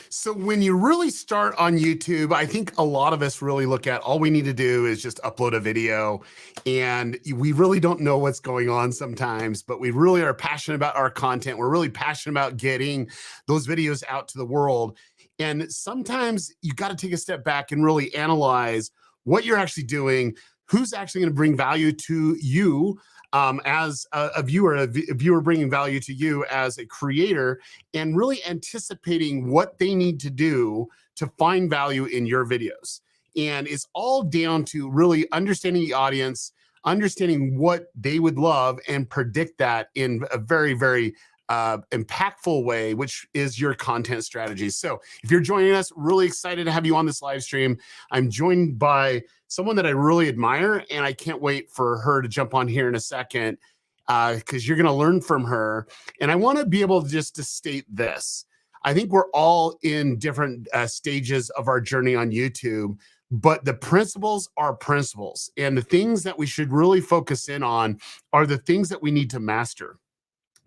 So when you really start on YouTube, I think a lot of us really look at all we need to do is just upload a video. And we really don't know what's going on sometimes, but we really are passionate about our content. We're really passionate about getting those videos out to the world. And sometimes you got to take a step back and really analyze what you're actually doing, who's actually going to bring value to you as a viewer, a viewer bringing value to you as a creator, and really anticipating what they need to do to find value in your videos. And it's all down to really understanding the audience, understanding what they would love, and predict that in a very, very impactful way, which is your content strategy. So if you're joining us, really excited to have you on this live stream. I'm joined by someone that I really admire, and I can't wait for her to jump on here in a second because you're going to learn from her. And I want to be able just to state this. I think we're all in different stages of our journey on YouTube, but the principles are principles. And the things that we should really focus in on are the things that we need to master.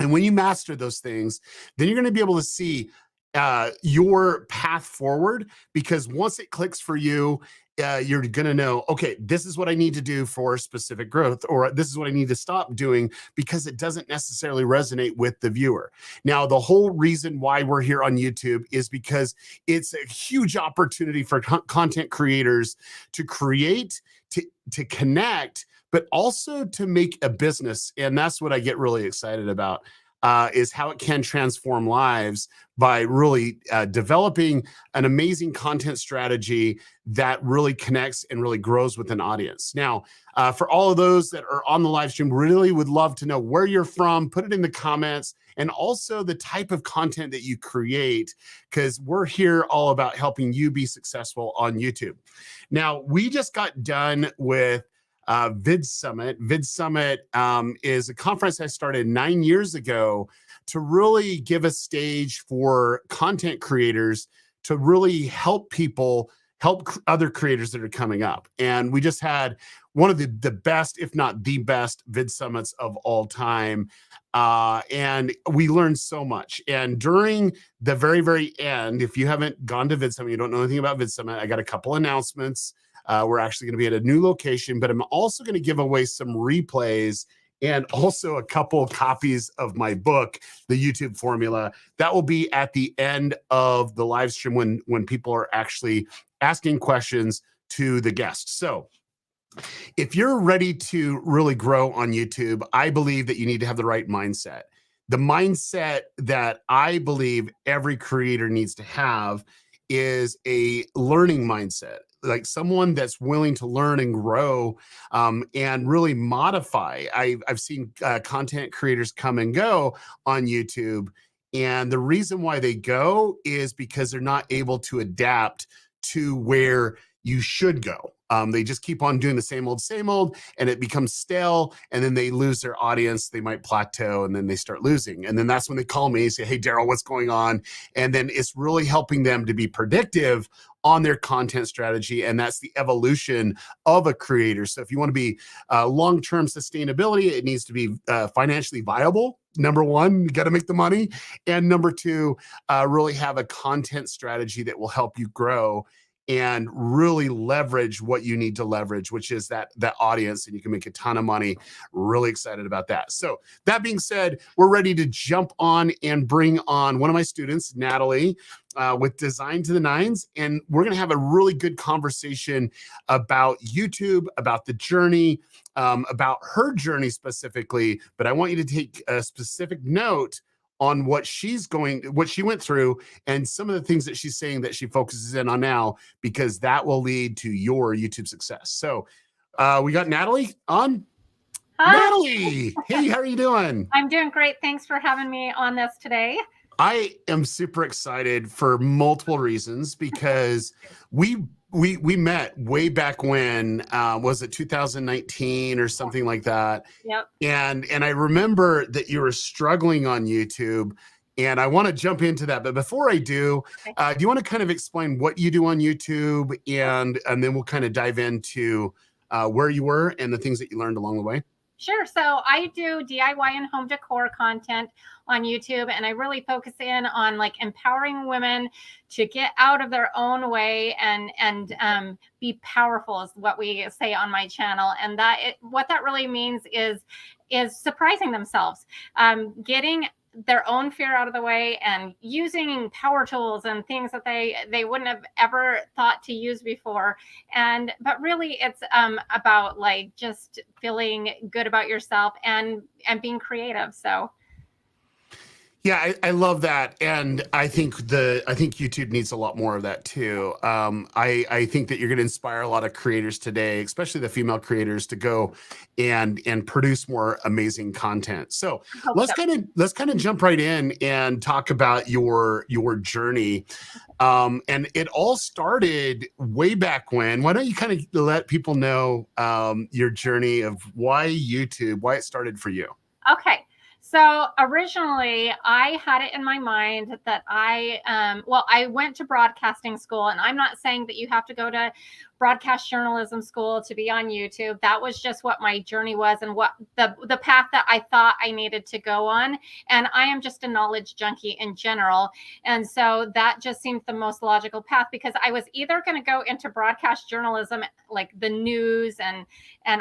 And when you master those things, then you're going to be able to see your path forward, because once it clicks for you, you're going to know, okay, this is what I need to do for specific growth, or this is what I need to stop doing because it doesn't necessarily resonate with the viewer. Now, the whole reason why we're here on YouTube is because it's a huge opportunity for content creators to create, to connect, but also to make a business. And that's what I get really excited about, is how it can transform lives by really developing an amazing content strategy that really connects and really grows with an audience. Now, for all of those that are on the live stream, really would love to know where you're from. Put it in the comments, and also the type of content that you create, because we're here all about helping you be successful on YouTube. Now, we just got done with Vid Summit. Vid Summit is a conference I started 9 years ago to really give a stage for content creators to really help people, help other creators that are coming up. And we just had one of the best, if not the best, Vid Summits of all time. And we learned so much. And during the very, very end, if you haven't gone to Vid Summit, you don't know anything about Vid Summit, I got a couple announcements. We're actually going to be at a new location, but I'm also going to give away some replays and also a couple copies of my book, The YouTube Formula. That will be at the end of the live stream when people are actually asking questions to the guests. So if you're ready to really grow on YouTube, I believe that you need to have the right mindset. The mindset that I believe every creator needs to have is a learning mindset, like someone that's willing to learn and grow and really modify. I've seen content creators come and go on YouTube, and the reason why they go is because they're not able to adapt to where you should go. They just keep on doing the same old, and it becomes stale, and then they lose their audience. They might plateau, and then they start losing. And then that's when they call me and say, hey, Daryl, what's going on? And then it's really helping them to be predictive on their content strategy. And that's the evolution of a creator. So if you want to be long-term sustainability, it needs to be financially viable. Number one, you got to make the money. And number two, really have a content strategy that will help you grow and really leverage what you need to leverage, which is that audience, and you can make a ton of money. Really excited about that. So that being said, we're ready to jump on and bring on one of my students, Natalie, with Design to the Nines, and we're going to have a really good conversation about YouTube, about the journey, about her journey specifically. But I want you to take a specific note on what she went through, and some of the things that she's saying that she focuses in on now, because that will lead to your YouTube success. So we got Natalie on. Hi. Natalie, hey, how are you doing? I'm doing great. Thanks for having me on this today. I am super excited for multiple reasons, because we met way back when, was it 2019 or something like that? Yep. And I remember that you were struggling on YouTube, and I want to jump into that. But before I do, do you want to kind of explain what you do on YouTube, and then we'll kind of dive into where you were and the things that you learned along the way? Sure. So I do DIY and home decor content on YouTube, and I really focus in on like empowering women to get out of their own way and be powerful is what we say on my channel. And what that really means is surprising themselves, getting their own fear out of the way and using power tools and things that they wouldn't have ever thought to use before. But really it's about like just feeling good about yourself and being creative. So Yeah, I love that, and I think YouTube needs a lot more of that too. I think that you're going to inspire a lot of creators today, especially the female creators, to go and produce more amazing content. So let's kind of jump right in and talk about your journey. And it all started way back when. Why don't you kind of let people know your journey of why YouTube, why it started for you? Okay. So originally I had it in my mind that I went to broadcasting school, and I'm not saying that you have to go to broadcast journalism school to be on YouTube. That was just what my journey was and what the path that I thought I needed to go on. And I am just a knowledge junkie in general. And so that just seemed the most logical path, because I was either going to go into broadcast journalism, like the news and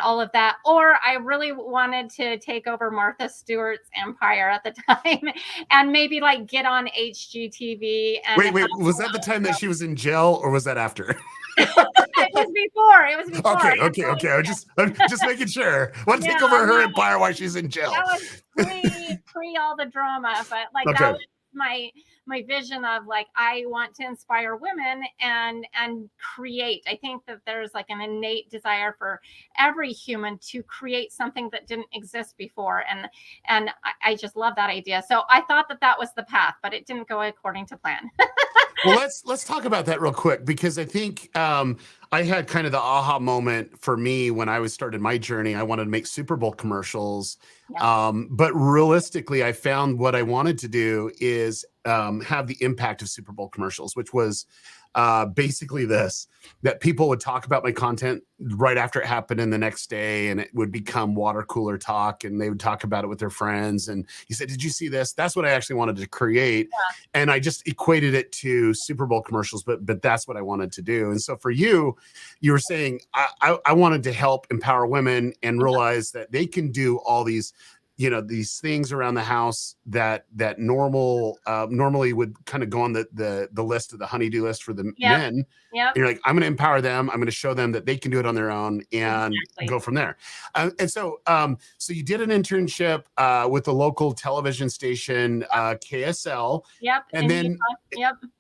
all of that, or I really wanted to take over Martha Stewart's empire at the time and maybe like get on HGTV. And Wait, was that the time that she was in jail, or was that after? It was before. It was before. Okay. I'm just making sure. Want to take over her empire while she's in jail. That was pre all the drama, but like that was my vision of like, I want to inspire women and create. I think that there's like an innate desire for every human to create something that didn't exist before, and I just love that idea. So I thought that was the path, but it didn't go according to plan. Well, let's talk about that real quick, because I think I had kind of the aha moment for me when I was started my journey. I wanted to make Super Bowl commercials, but realistically, I found what I wanted to do is have the impact of Super Bowl commercials, which was basically that people would talk about my content right after it happened and the next day, and it would become water cooler talk, and they would talk about it with their friends. And he said, "Did you see this?" That's what I actually wanted to create. And I just equated it to Super Bowl commercials, but that's what I wanted to do. And so for you were saying, I wanted to help empower women and realize that they can do all these, these things around the house that normally would kind of go on the list of the honeydew list for the men. And you're like, I'm going to empower them. I'm going to show them that they can do it on their own and go from there. And so you did an internship with the local television station, KSL. And then,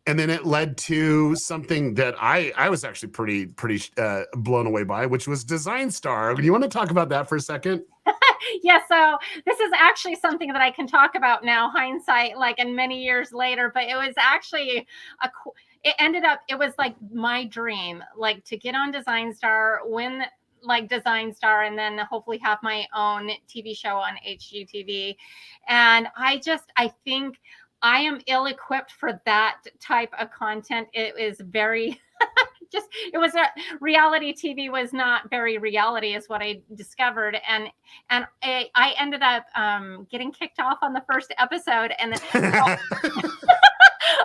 and then it led to something that I was actually pretty blown away by, which was Design Star. Do you want to talk about that for a second? Yeah, so this is actually something that I can talk about now, hindsight, like, and many years later, but it was actually it was like my dream, like to get on Design Star, win like Design Star, and then hopefully have my own TV show on HGTV. And I think I am ill-equipped for that type of content. It is very reality TV was not very reality, is what I discovered. And I ended up getting kicked off on the first episode, and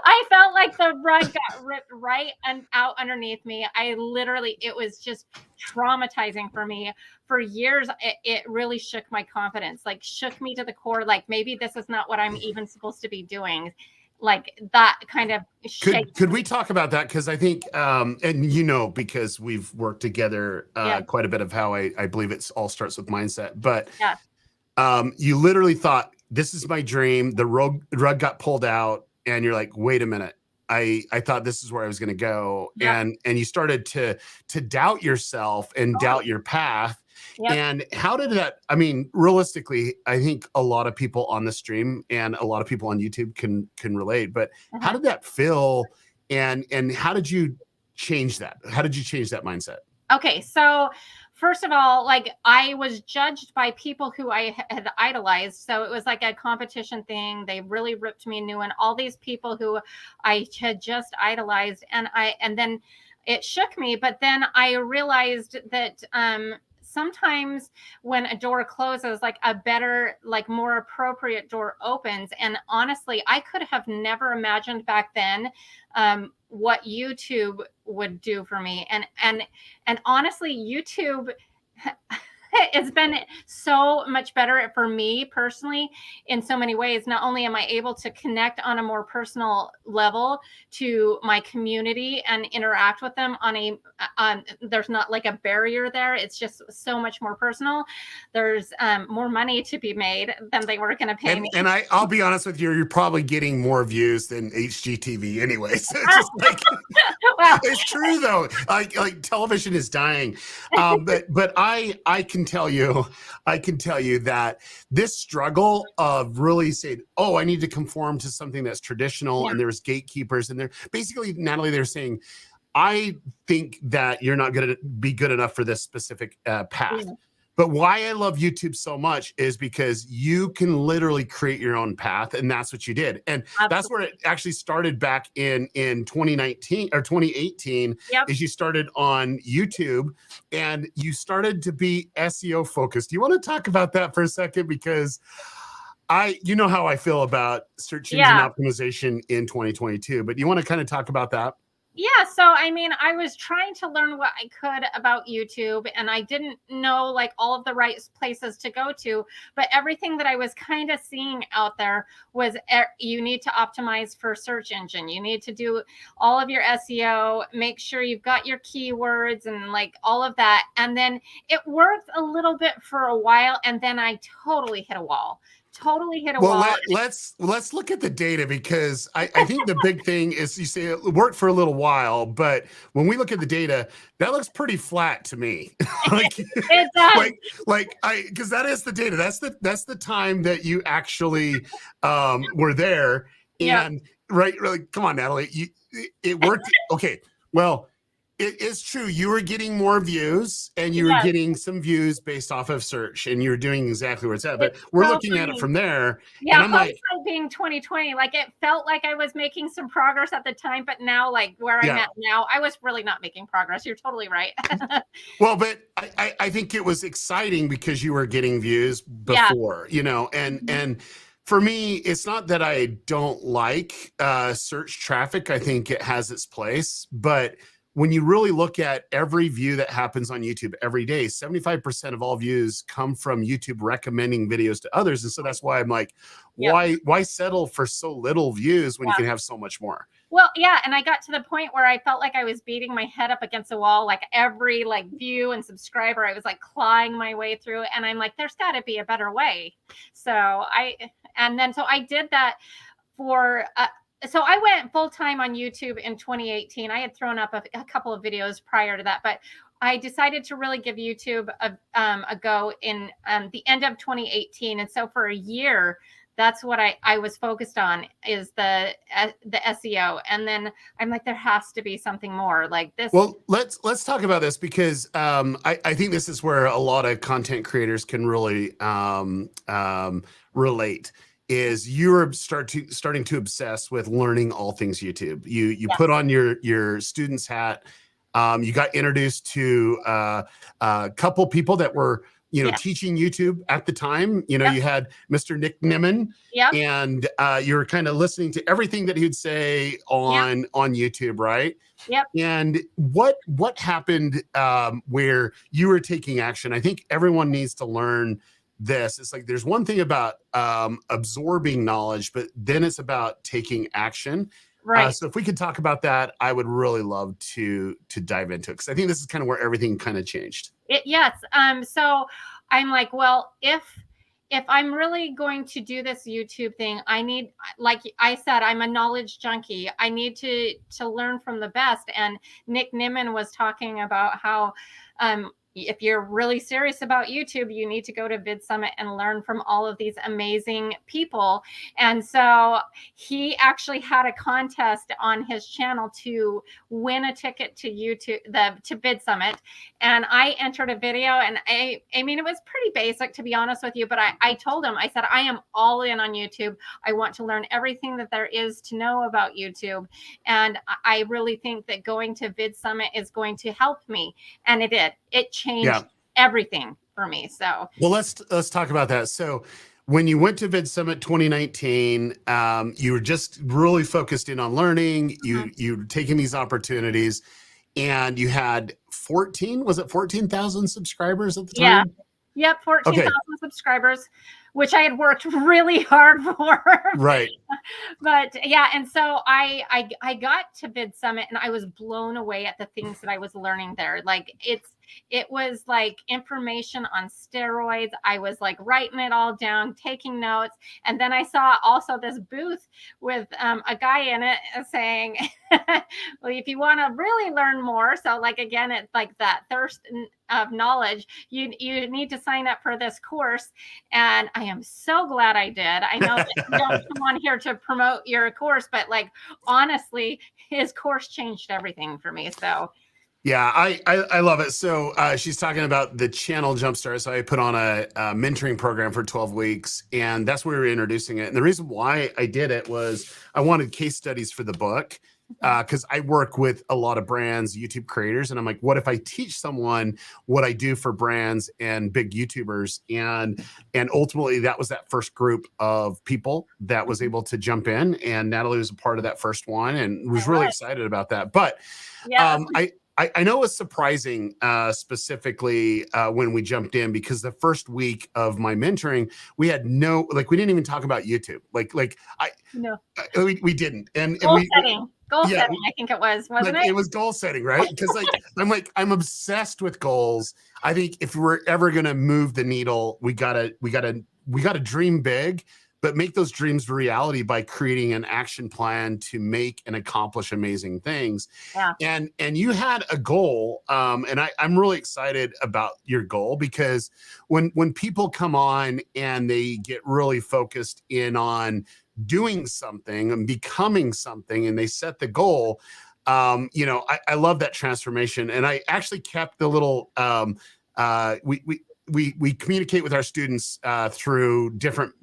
I felt like the rug got ripped right out underneath me. It was just traumatizing for me. For years, it really shook my confidence, like shook me to the core. Like, maybe this is not what I'm even supposed to be doing. Like that kind of shake. Could we talk about that? Because I think, and because we've worked together quite a bit of how I believe it all starts with mindset. But you literally thought, this is my dream. The rug got pulled out, and you're like, wait a minute. I thought this is where I was going to go. And you started to doubt yourself and doubt your path. And how did that, realistically, I think a lot of people on the stream and a lot of people on YouTube can relate, but how did that feel? And how did you change that? How did you change that mindset? Okay. So first of all, like, I was judged by people who I had idolized. So it was like a competition thing. They really ripped me new, and all these people who I had just idolized. And then it shook me. But then I realized that, sometimes when a door closes, like a better, like more appropriate door opens. And honestly, I could have never imagined back then what YouTube would do for me. And honestly, YouTube it's been so much better for me personally in so many ways. Not only am I able to connect on a more personal level to my community and interact with them there's not like a barrier there. It's just so much more personal. There's more money to be made than they were going to pay me. And I'll be honest with you, you're probably getting more views than HGTV anyway. So it's just like, Well, it's true though. Like television is dying. But I can tell you that this struggle of really saying, oh, I need to conform to something that's traditional, and there's gatekeepers, and they're basically, Natalie, they're saying, I think that you're not going to be good enough for this specific path. Yeah. But why I love YouTube so much is because you can literally create your own path, and that's what you did. And that's where it actually started back in 2019 or 2018. Yep. Is you started on YouTube and you started to be SEO focused. Do you want to talk about that for a second? Because you know how I feel about search engine optimization in 2022, but you want to kind of talk about that? Yeah. So, I mean, I was trying to learn what I could about YouTube, and I didn't know like all of the right places to go to, but everything that I was kind of seeing out there was you need to optimize for search engine. You need to do all of your SEO, make sure you've got your keywords and like all of that. And then it worked a little bit for a while, and then I totally hit a wall. Well, let's look at the data, because I think the big thing is, you say it worked for a little while, but when we look at the data, that looks pretty flat to me. Like, it does. Because that is the data. That's the time that you actually were there. And right, come on, Natalie, it worked. Okay, well, it is true. You were getting more views, and you were getting some views based off of search, and you're doing exactly where it's at. But we're looking at it from there. Yeah, and I'm like, being 2020, like it felt like I was making some progress at the time, but now, like where I'm at now, I was really not making progress. You're totally right. Well, but I think it was exciting because you were getting views before, you know, and for me, it's not that I don't like search traffic. I think it has its place, but when you really look at every view that happens on YouTube every day, 75% of all views come from YouTube recommending videos to others. And so that's why I'm like, why settle for so little views when you can have so much more? Well, yeah. And I got to the point where I felt like I was beating my head up against a wall, like every like view and subscriber, I was like clawing my way through. And I'm like, there's got to be a better way. So I did that for, so I went full time on YouTube in 2018. I had thrown up a couple of videos prior to that, but I decided to really give YouTube a go in the end of 2018. And so for a year, that's what I was focused on, is the SEO. And then I'm like, there has to be something more like this. Well, let's talk about this, because I think this is where a lot of content creators can really relate. Is you're starting to obsess with learning all things YouTube. You put on your student's hat. You got introduced to a couple people that were teaching YouTube at the time. You had Mr. Nick Nimmin, and you were kind of listening to everything that he'd say on YouTube, right? Yep. And what happened where you were taking action? I think everyone needs to learn this. It's like there's one thing about absorbing knowledge, but then it's about taking action. Right. So if we could talk about that, I would really love to dive into it, because I think this is kind of where everything kind of changed. Yes. So I'm like, well, if I'm really going to do this YouTube thing, I need, like I said, I'm a knowledge junkie. I need to learn from the best. And Nick Nimmin was talking about how if you're really serious about YouTube, you need to go to VidSummit and learn from all of these amazing people. And so he actually had a contest on his channel to win a ticket to to VidSummit. And I entered a video, and I mean, it was pretty basic, to be honest with you, but I told him, I said, I am all in on YouTube. I want to learn everything that there is to know about YouTube. And I really think that going to VidSummit is going to help me. And it did. It changed everything for me. So well, let's talk about that. So when you went to Vid Summit 2019, you were just really focused in on learning. You were taking these opportunities, and you had 14, was it 14,000 subscribers at the yeah. time? Yep, 14,000 Okay. subscribers, which I had worked really hard for. Right. But yeah, and so I got to Vid Summit and I was blown away at the things that I was learning there. Like it was like information on steroids. I was like writing it all down, taking notes, and then I saw also this booth with a guy in it saying, "Well, if you want to really learn more," so like again, it's like that thirst of knowledge. You need to sign up for this course, and I am so glad I did. I know that you don't come on here to promote your course, but like honestly, his course changed everything for me. So yeah, I love it. So she's talking about the channel Jumpstart. So I put on a mentoring program for 12 weeks, and that's where we were introducing it. And the reason why I did it was I wanted case studies for the book, because I work with a lot of brands, YouTube creators, and I'm like, what if I teach someone what I do for brands and big YouTubers? And ultimately, that was that first group of people that was able to jump in, and Natalie was a part of that first one, and was really excited about that. But yeah. I know it's surprising, specifically when we jumped in, because the first week of my mentoring, we had we didn't even talk about YouTube. We didn't. And Goal setting, I think it was, wasn't it? It was goal setting, right? Because I'm obsessed with goals. I think if we're ever gonna move the needle, we gotta dream big, but make those dreams reality by creating an action plan to make and accomplish amazing things. Yeah. And you had a goal, and I'm really excited about your goal, because when people come on and they get really focused in on doing something and becoming something, and they set the goal, I love that transformation. And I actually kept the little we communicate with our students through different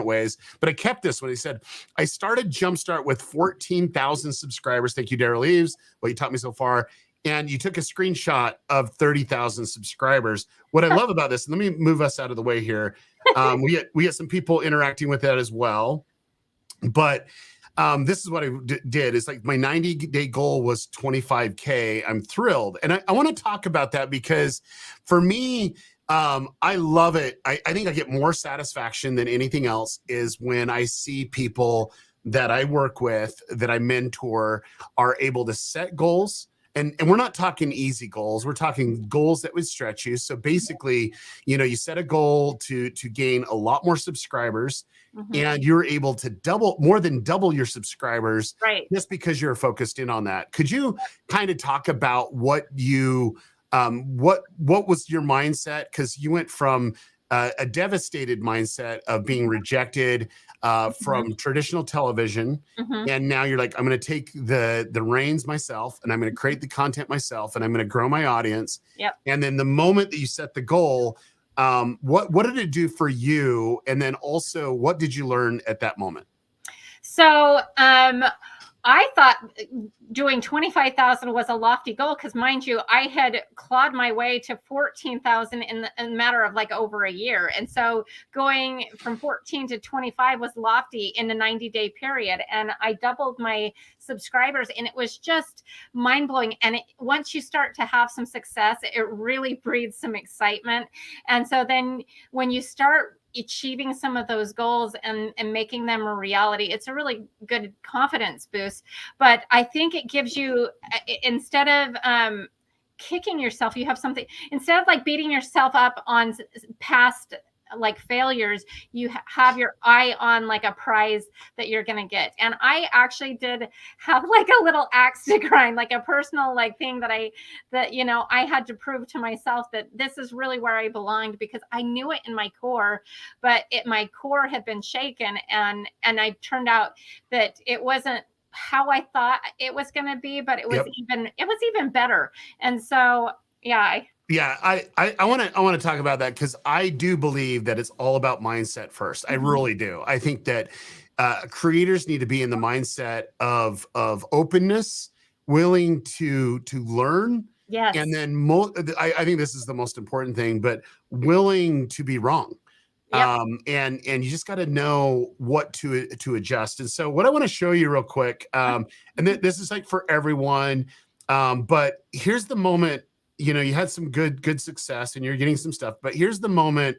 ways, but I kept this when he said, I started Jumpstart with 14,000 subscribers. Thank you, Daryl Eves, what you taught me so far. And you took a screenshot of 30,000 subscribers. What I love about this, let me move us out of the way here. We get some people interacting with that as well, but this is what I did. Is like my 90-day goal was 25K. I'm thrilled. And I want to talk about that, because for me, I love it. I think I get more satisfaction than anything else is when I see people that I work with, that I mentor, are able to set goals. And we're not talking easy goals. We're talking goals that would stretch you. So basically, you set a goal to gain a lot more subscribers, and you're able to more than double your subscribers, right, just because you're focused in on that. Could you kind of talk about what was your mindset? Because you went from a devastated mindset of being rejected from traditional television, and now you're like, I'm going to take the reins myself, and I'm going to create the content myself, and I'm going to grow my audience. Yep. And then the moment that you set the goal, what did it do for you? And then also, what did you learn at that moment? So I thought doing 25,000 was a lofty goal, because mind you, I had clawed my way to 14,000 in a matter of like over a year. And so going from 14 to 25 was lofty in a 90-day period. And I doubled my subscribers, and it was just mind blowing. And once you start to have some success, it really breeds some excitement. And so then when you start achieving some of those goals and making them a reality, it's a really good confidence boost. But I think it gives you, instead of kicking yourself, you have something, instead of like beating yourself up on past like failures, you have your eye on like a prize that you're going to get. And I actually did have like a little axe to grind, like a personal like thing that I had to prove to myself that this is really where I belonged, because I knew it in my core, but my core had been shaken, and I turned out that it wasn't how I thought it was going to be, but it was even better. And so, yeah. Yeah, I want to talk about that, because I do believe that it's all about mindset first. I really do. I think that creators need to be in the mindset of openness, willing to learn, Yes. And then I think this is the most important thing, but willing to be wrong. Yep. And you just got to know what to adjust. And so what I want to show you real quick, and this is like for everyone, but here's the moment. You know, you had some good success and you're getting some stuff, but here's the moment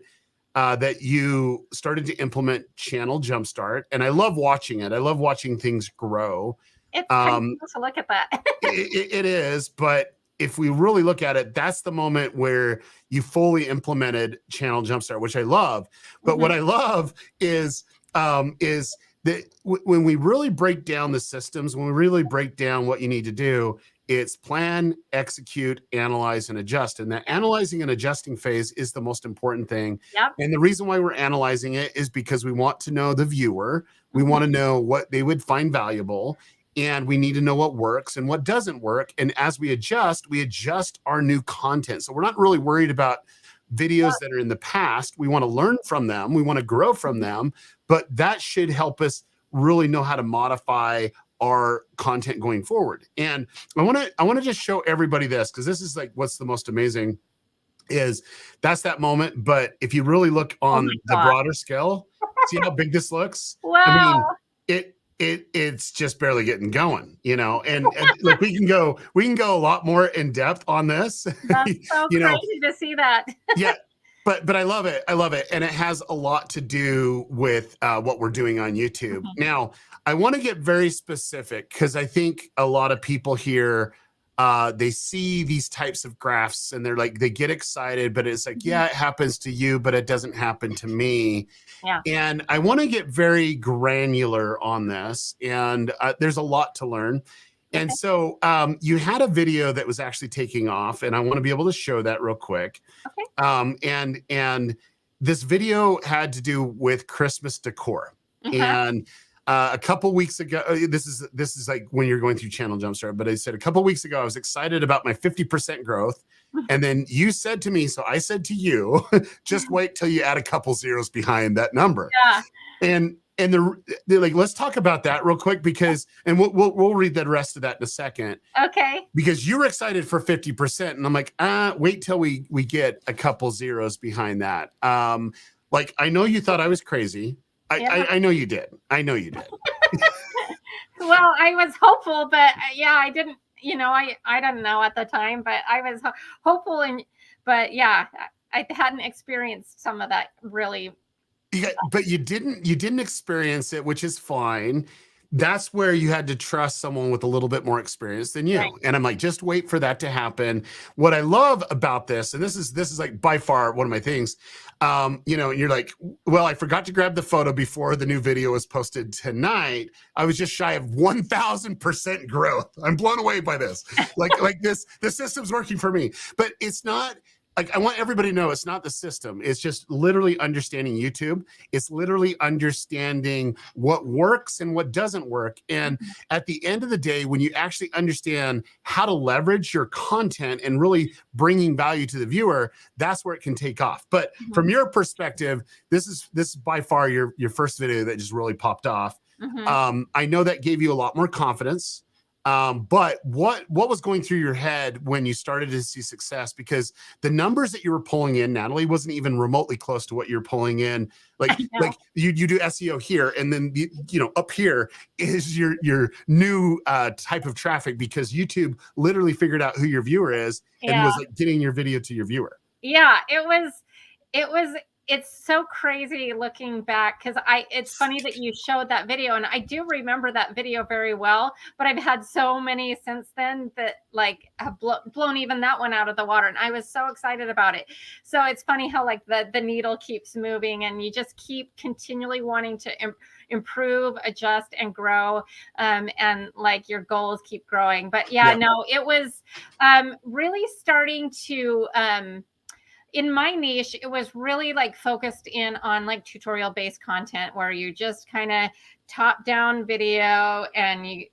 that you started to implement Channel Jumpstart. And I love watching it. I love watching things grow. It's pretty cool to look at that. It is, but if we really look at it, that's the moment where you fully implemented Channel Jumpstart, which I love. But what I love is that when we really break down the systems, when we really break down what you need to do, it's plan, execute, analyze, and adjust. And the analyzing and adjusting phase is the most important thing. Yep. And the reason why we're analyzing it is because we want to know the viewer. We want to know what they would find valuable. And we need to know what works and what doesn't work. And as we adjust our new content. So we're not really worried about videos that are in the past. We want to learn from them. We want to grow from them. But that should help us really know how to modify our content going forward. And I want to just show everybody this, because this is like what's the most amazing is that's that moment. But if you really look on the broader scale, see how big this looks? Wow. I mean, it's just barely getting going, you know, and like we can go a lot more in depth on this. That's so crazy to see that. Yeah. But I love it. I love it. And it has a lot to do with what we're doing on YouTube. Now, I want to get very specific because I think a lot of people here, they see these types of graphs and they're like, they get excited, but it's like, yeah, it happens to you, but it doesn't happen to me. Yeah. And I want to get very granular on this. And there's a lot to learn. And so you had a video that was actually taking off, and I want to be able to show that real quick. Okay. And this video had to do with Christmas decor. And a couple weeks ago, this is like when you're going through Channel Jumpstart, but I said a couple weeks ago, I was excited about my 50% growth. And then you said to me, so I said to you, just wait till you add a couple zeros behind that number. Yeah. And they're like, let's talk about that real quick because, and we'll read the rest of that in a second. Okay. Because you were excited for 50%, and I'm like, wait till we get a couple zeros behind that. Like I know you thought I was crazy. I know you did. I know you did. Well, I was hopeful, but yeah, I didn't. You know, I didn't know at the time, but I was hopeful, but yeah, I hadn't experienced some of that really. Yeah, but you didn't experience it, which is fine. That's where you had to trust someone with a little bit more experience than you. Right. And I'm like, just wait for that to happen. What I love about this, and this is like by far one of my things, you know, and you're like, well, I forgot to grab the photo before the new video was posted tonight. I was just shy of 1000% growth. I'm blown away by this. like this, the system's working for me, but it's not. Like, I want everybody to know it's not the system. It's just literally understanding YouTube. It's literally understanding what works and what doesn't work. And at the end of the day, when you actually understand how to leverage your content and really bringing value to the viewer, that's where it can take off. But from your perspective, this is by far your first video that just really popped off. I know that gave you a lot more confidence. But what was going through your head when you started to see success? Because the numbers that you were pulling in, Natalie, wasn't even remotely close to what you're pulling in. Like you do SEO here, and then you know up here is your new type of traffic, because YouTube literally figured out who your viewer is and was like getting your video to your viewer. Yeah, it was. It's so crazy looking back, because it's funny that you showed that video, and I do remember that video very well, but I've had so many since then that like have blown even that one out of the water, and I was so excited about it. So it's funny how like the needle keeps moving, and you just keep continually wanting to improve, adjust, and grow, and like your goals keep growing. But no, it was really starting to in my niche, it was really like focused in on like tutorial based content where you just kind of top down video and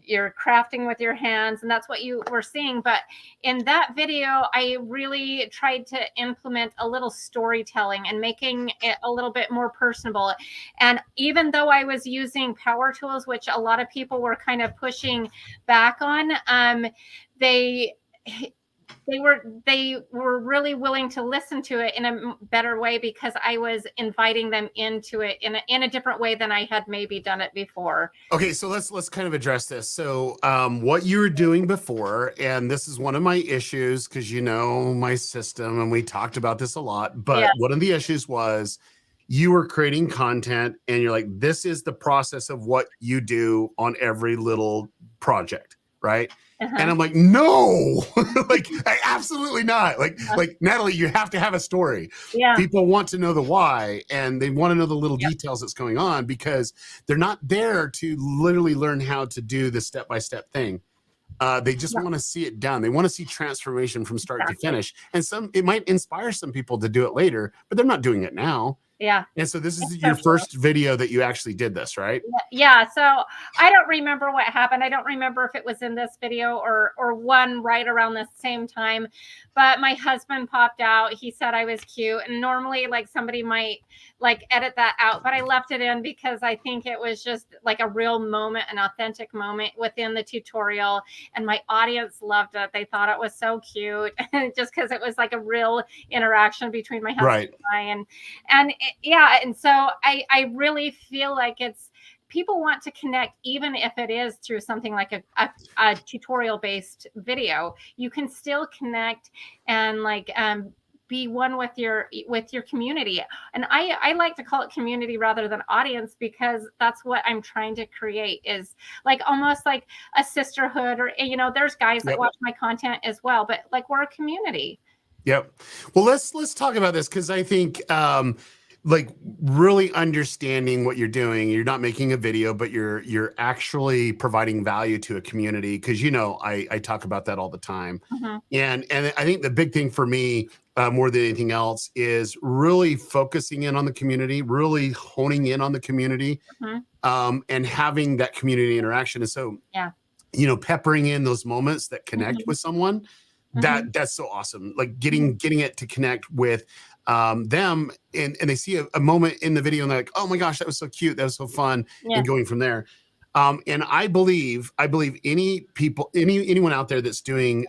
you're crafting with your hands, and that's what you were seeing. But in that video, I really tried to implement a little storytelling and making it a little bit more personable. And even though I was using power tools, which a lot of people were kind of pushing back on, they were really willing to listen to it in a better way because I was inviting them into it in a different way than I had maybe done it before. Okay, so let's kind of address this. So, what you were doing before, and this is one of my issues because you know my system, and we talked about this a lot. But Yeah. one of the issues was you were creating content, and you're like, this is the process of what you do on every little project, right? And Uh-huh. I'm like, no, like absolutely not. Like Natalie, you have to have a story. Yeah. People want to know the why, and they want to know the little Yep. details that's going on because they're not there to literally learn how to do the step-by-step thing. They just Yep. want to see it done. They want to see transformation from start to Exactly. finish. And it might inspire some people to do it later, but they're not doing it now. Yeah. And so this is It's your so true. first video that you actually did this, right? Yeah, so I don't remember what happened. I don't remember if it was in this video or one right around the same time, but my husband popped out. He said I was cute, and normally like somebody might like edit that out, but I left it in because I think it was just like a real moment, an authentic moment within the tutorial, and my audience loved it. They thought it was so cute just because it was like a real interaction between my husband Right. and I, and yeah, and so I really feel like it's people want to connect even if it is through something like a tutorial based video. You can still connect and like be one with your community, and I like to call it community rather than audience because that's what I'm trying to create is like almost like a sisterhood, or you know there's guys that Yep. watch my content as well, but like we're a community. Yep. Well, let's talk about this because I think like really understanding what you're doing. You're not making a video, but you're actually providing value to a community because you know I talk about that all the time. Mhm. And I think the big thing for me more than anything else is really focusing in on the community, really honing in on the community, Mhm. and having that community interaction. And so, Yeah. you know, peppering in those moments that connect Mhm. with someone, Mhm. that's so awesome. Like Mhm. getting it to connect with them, and they see a moment in the video and they're like, oh my gosh, that was so cute, that was so fun, Yeah. and going from there. And I believe anyone out there that's doing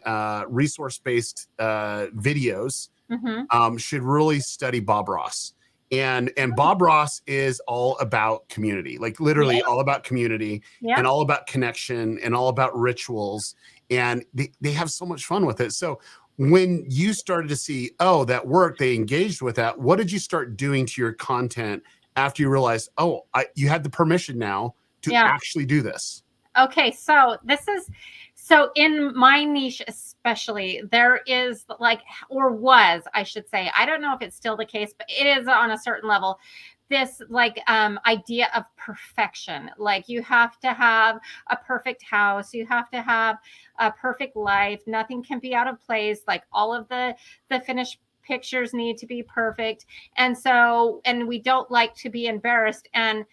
resource-based videos Mhm. should really study Bob Ross. And Bob Ross is all about community, like literally Yeah. all about community Yeah. and all about connection and all about rituals. And they have so much fun with it. So when you started to see, oh, that worked, they engaged with that, what did you start doing to your content after you realized, oh, you had the permission now to Yeah. actually do this? Okay, so this is so in my niche especially there is like or was I should say I don't know if it's still the case but it is on a certain level this like idea of perfection, like you have to have a perfect house, you have to have a perfect life, nothing can be out of place, like all of the finished pictures need to be perfect, and so and we don't like to be embarrassed, and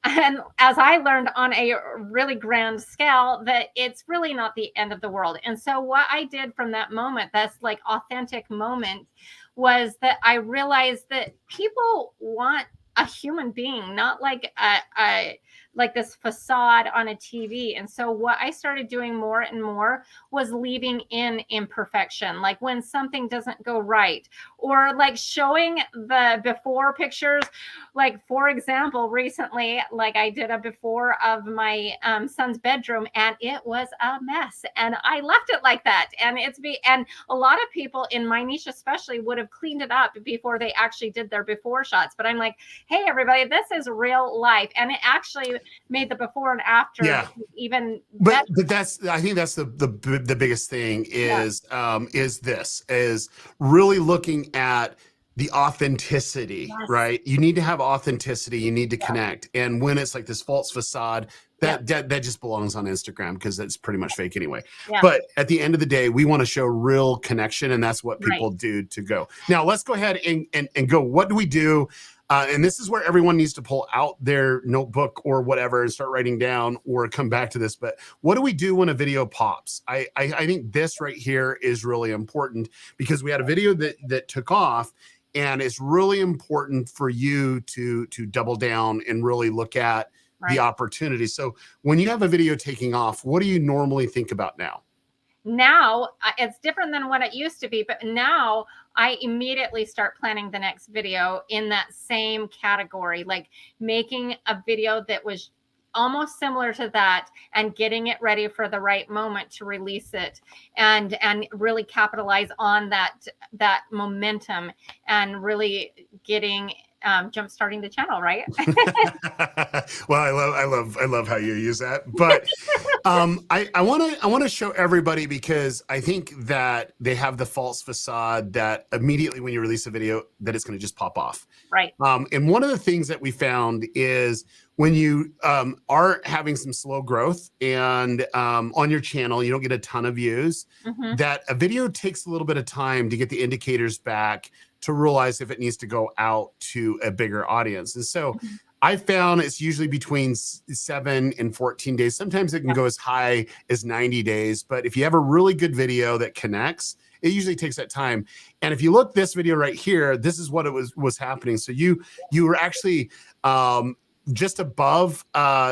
as I learned on a really grand scale, that it's really not the end of the world. And so, what I did from that moment, that's like authentic moment, was that I realized that people want a human being, not like a like this facade on a TV. And so, what I started doing more and more was leaving in imperfection, like when something doesn't go right, or like showing the before pictures, like for example recently like I did a before of my son's bedroom and it was a mess and I left it like that, and and a lot of people in my niche especially would have cleaned it up before they actually did their before shots, but I'm like, hey everybody, this is real life, and it actually made the before and after Yeah. even But better. that's I think that's the biggest thing Yeah. is this is really looking at the authenticity, Yes. right? You need to have authenticity, you need to Yeah. connect. And when it's like this false facade, Yeah. that just belongs on Instagram because that's pretty much fake anyway. Yeah. But at the end of the day, we want to show real connection, and that's what Right. people do to go. Now let's go ahead and go. What do we do? And this is where everyone needs to pull out their notebook or whatever and start writing down or come back to this. But what do we do when a video pops? I think this right here is really important because we had a video that took off, and it's really important for you to double down and really look at the Right. opportunity. So when you have a video taking off, what do you normally think about now? Now it's different than what it used to be, but now I immediately start planning the next video in that same category, like making a video that was almost similar to that and getting it ready for the right moment to release it, and really capitalize on that momentum and really getting jump starting the channel, right? Well, I love how you use that. But I want to show everybody, because I think that they have the false facade that immediately when you release a video that it's going to just pop off. Right. And one of the things that we found is when you are having some slow growth and on your channel, you don't get a ton of views, that a video takes a little bit of time to get the indicators back to realize if it needs to go out to a bigger audience. And so I found it's usually between 7 and 14 days. Sometimes it can go as high as 90 days. But if you have a really good video that connects, it usually takes that time. And if you look this video right here, this is what it was happening. So you were actually just above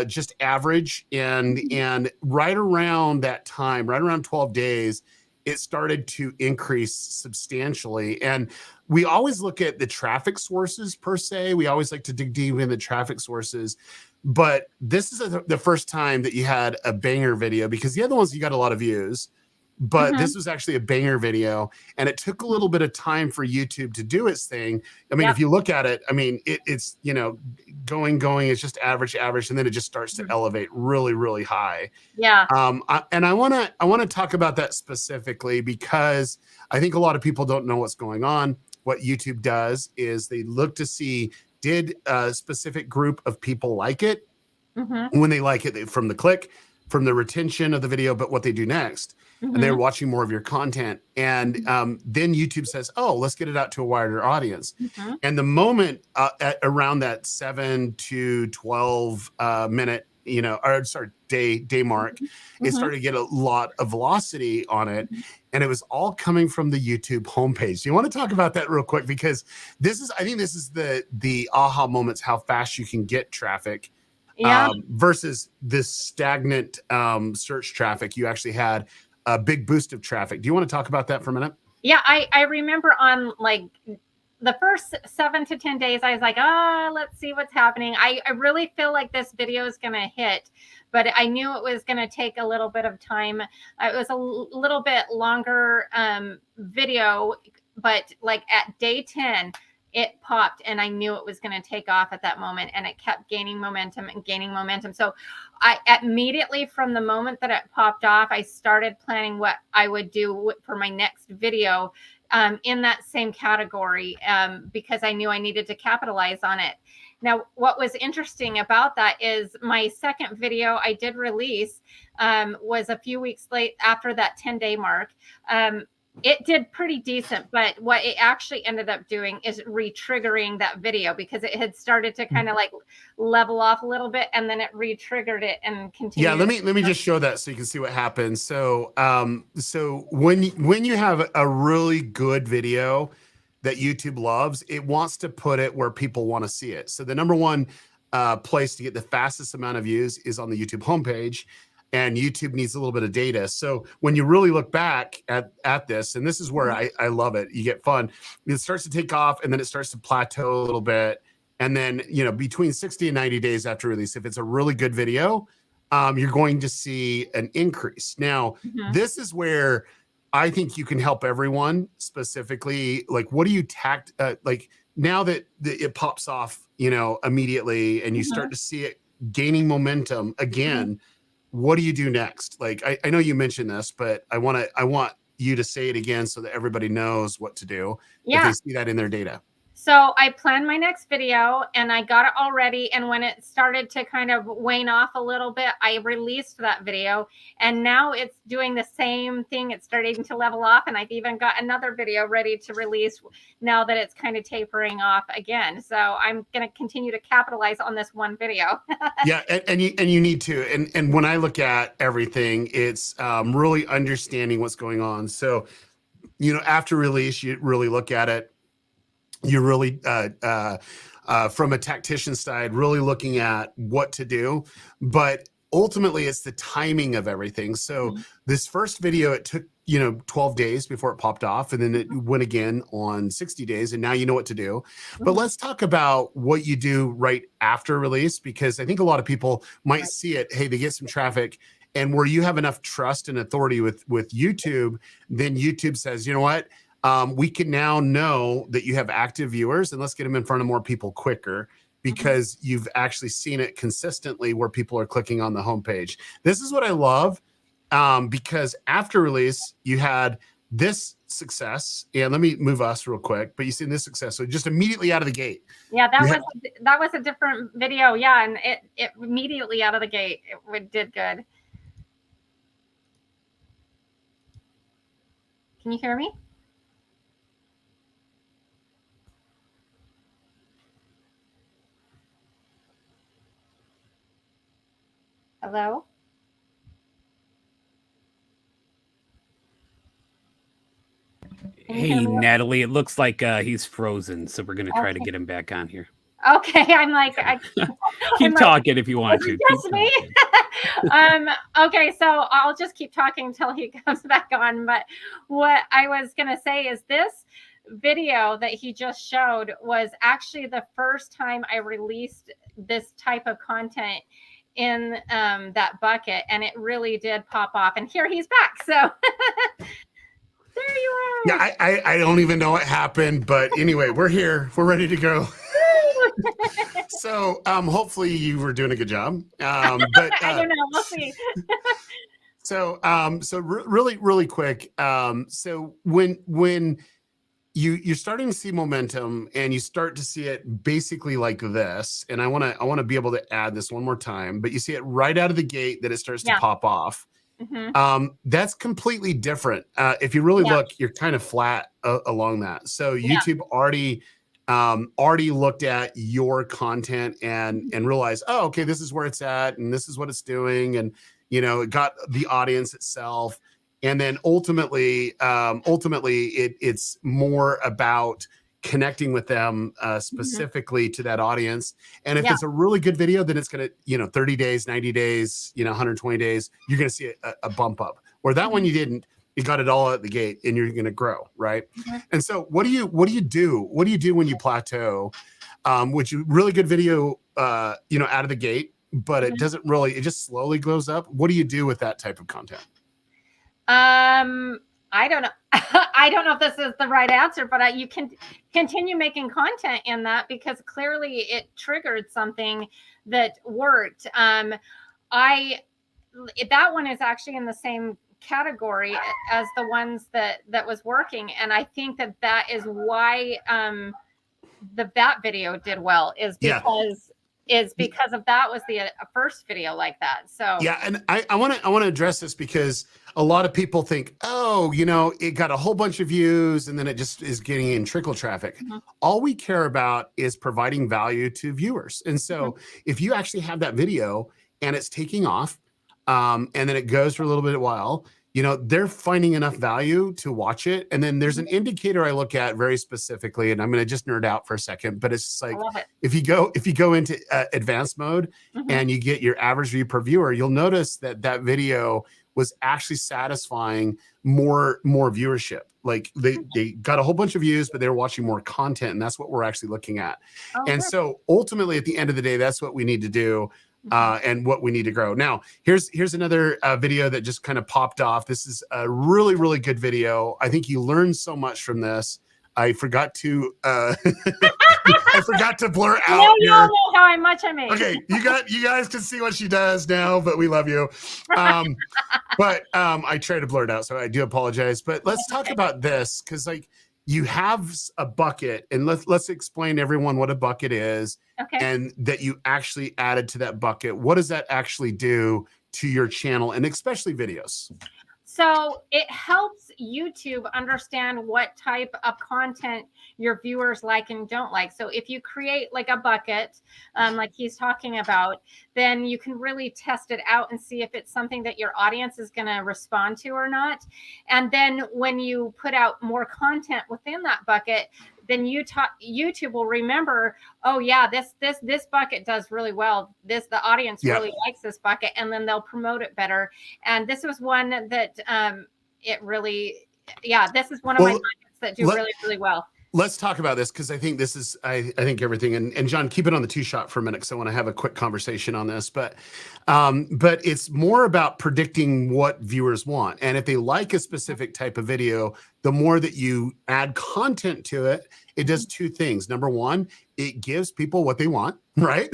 just average, and right around that time, right around 12 days, it started to increase substantially. And we always look at the traffic sources per se. We always like to dig deep in the traffic sources. But this is the first time that you had a banger video, because the other ones, you got a lot of views. But this was actually a banger video, and it took a little bit of time for YouTube to do its thing. I mean, if you look at it, I mean, it's, you know, going, it's just average, and then it just starts to elevate really, really high. Yeah. And I want to talk about that specifically, because I think a lot of people don't know what's going on. What YouTube does is they look to see, did a specific group of people like it? When they like it, from the click, from the retention of the video, but what they do next. And they're watching more of your content. And then YouTube says, oh, let's get it out to a wider audience. And the moment at around that 7 to 12 minute, you know, or sorry, day mark, it started to get a lot of velocity on it. And it was all coming from the YouTube homepage. Do you want to talk about that real quick? Because this is, I think this is the aha moments, how fast you can get traffic. Versus this stagnant search traffic. You actually had a big boost of traffic. Do you want to talk about that for a minute? Yeah, I remember on like the first 7 to 10 days, I was like, let's see what's happening. I really feel like this video is going to hit, but I knew it was going to take a little bit of time. It was a little bit longer video, but like at day 10, it popped, and I knew it was going to take off at that moment, and it kept gaining momentum and gaining momentum. So I immediately, from the moment that it popped off, I started planning what I would do for my next video in that same category, because I knew I needed to capitalize on it. Now, what was interesting about that is my second video I did release was a few weeks late after that 10-day mark. It did pretty decent, but what it actually ended up doing is re-triggering that video, because it had started to kind of like level off a little bit, and then it re-triggered it and continued. Yeah, let me just show that so you can see what happens. So so when you have a really good video that YouTube loves, it wants to put it where people want to see it. So the number one place to get the fastest amount of views is on the YouTube homepage. And YouTube needs a little bit of data. So when you really look back at this, and this is where I love it, you get fun. It starts to take off, and then it starts to plateau a little bit. And then, you know, between 60 and 90 days after release, if it's a really good video, you're going to see an increase. Now, this is where I think you can help everyone specifically. Like, what do you like now that it pops off, you know, immediately, and you start to see it gaining momentum again, what do you do next? Like, I know you mentioned this, but I want you to say it again so that everybody knows what to do if they see that in their data. So I planned my next video, and I got it all ready. And when it started to kind of wane off a little bit, I released that video, and now it's doing the same thing. It's starting to level off, and I've even got another video ready to release now that it's kind of tapering off again. So I'm going to continue to capitalize on this one video. Yeah, and you need to. And when I look at everything, it's really understanding what's going on. So, you know, after release, you really look at it. You're really, from a tactician side, really looking at what to do. But ultimately it's the timing of everything. So this first video, it took, 12 days before it popped off, and then it went again on 60 days, and now you know what to do. But let's talk about what you do right after release, because I think a lot of people might see it, hey, they get some traffic, and where you have enough trust and authority with YouTube, then YouTube says, you know what, we can now know that you have active viewers, and let's get them in front of more people quicker, because you've actually seen it consistently where people are clicking on the homepage. This is what I love, because after release, you had this success. And let me move us real quick, but you seen this success. So just immediately out of the gate. Yeah, that was a different video. Yeah, and it immediately out of the gate, it did good. Can you hear me? Hello? Hey, Natalie, it looks like he's frozen, so we're going to try to get him back on here. Okay, I'm like, keep talking if you want to. Just me. Okay, so I'll just keep talking until he comes back on. But what I was going to say is this video that he just showed was actually the first time I released this type of content in that bucket, and it really did pop off. And here he's back. So there you are. Yeah, I don't even know what happened, but anyway, we're here. We're ready to go. So hopefully you were doing a good job. But I don't know. We'll see. So really quick. So when you're starting to see momentum, and you start to see it basically like this, and I want to be able to add this one more time, but you see it right out of the gate that it starts to pop off. That's completely different. If you really look, you're kind of flat along that. So YouTube already looked at your content and realized, oh, okay, this is where it's at, and this is what it's doing, and it got the audience itself. And then ultimately it's more about connecting with them specifically to that audience. And if it's a really good video, then it's going to, 30 days, 90 days, 120 days, you're going to see a bump up. Where that one you didn't, you got it all at the gate, and you're going to grow, right? And so what do you do? What do you do when you plateau? Which really good video, out of the gate, but it doesn't really, it just slowly goes up. What do you do with that type of content? I don't know. I don't know if this is the right answer, but you can continue making content in that, because clearly it triggered something that worked. That one is actually in the same category as the ones that was working, and I think that is why that video did well, is because of that was the first video like that. So yeah, and I want to address this, because a lot of people think, oh, it got a whole bunch of views, and then it just is getting in trickle traffic. All we care about is providing value to viewers. And so if you actually have that video and it's taking off, and then it goes for a little bit of while, they're finding enough value to watch it. And then there's an indicator I look at very specifically, and I'm going to just nerd out for a second, but it's just like, if you go into advanced mode and you get your average view per viewer, you'll notice that video was actually satisfying more viewership. Like they got a whole bunch of views, but they were watching more content, and that's what we're actually looking at. So ultimately, at the end of the day, that's what we need to do. And what we need to grow. Now, here's another video that just kind of popped off. This is a really, really good video. I think you learned so much from this. I forgot to I forgot to blur out. You all know how much I made. Okay, you guys can see what she does now, but we love you. But I try to blur it out, so I do apologize. But let's talk about this, because you have a bucket, and let's explain to everyone what a bucket is, and that you actually added to that bucket. What does that actually do to your channel, and especially videos? So it helps YouTube understand what type of content your viewers like and don't like. So if you create like a bucket, like he's talking about, then you can really test it out and see if it's something that your audience is going to respond to or not. And then when you put out more content within that bucket, then YouTube will remember, oh yeah, this bucket does really well. The audience Yep. really likes this bucket, and then they'll promote it better. And this was one that it really, yeah, this is one of my Well, buckets that do really, really well. let's talk about this, because I think this is, I think everything, and John, keep it on the two shot for a minute, because I want to have a quick conversation on this. But it's more about predicting what viewers want. And if they like a specific type of video, the more that you add content to it, it does two things. Number one, it gives people what they want, right?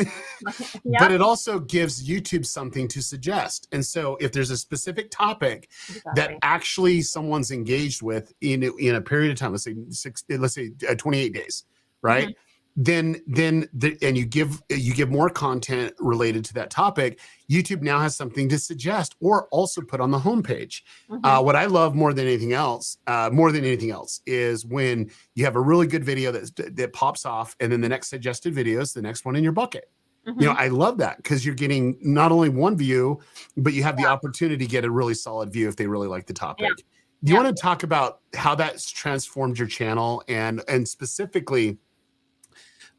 Yeah. But it also gives YouTube something to suggest. And so if there's a specific topic that actually someone's engaged with in a period of time, let's say 28 days, right? Mhm. And you give more content related to that topic, YouTube now has something to suggest or also put on the homepage. Mhm. What I love more than anything else is when you have a really good video that pops off, and then the next suggested video is the next one in your bucket. You know, Mhm. I love that, because you're getting not only one view, but you have the opportunity to get a really solid view if they really like the topic. Yeah. Do you Yeah. want to talk about how that's transformed your channel, and specifically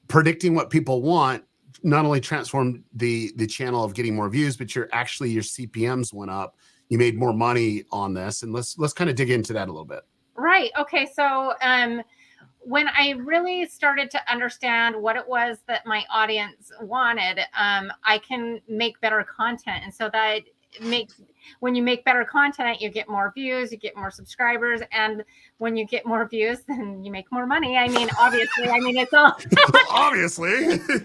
predicting what people want not only transformed the channel of getting more views, but your CPMs went up. You made more money on this, and let's kind of dig into that a little bit. Right. Okay. So when I really started to understand what it was that my audience wanted, I can make better content. And so that makes, when you make better content, you get more views, you get more subscribers. And when you get more views, then you make more money. I mean, obviously, I mean, it's all obviously.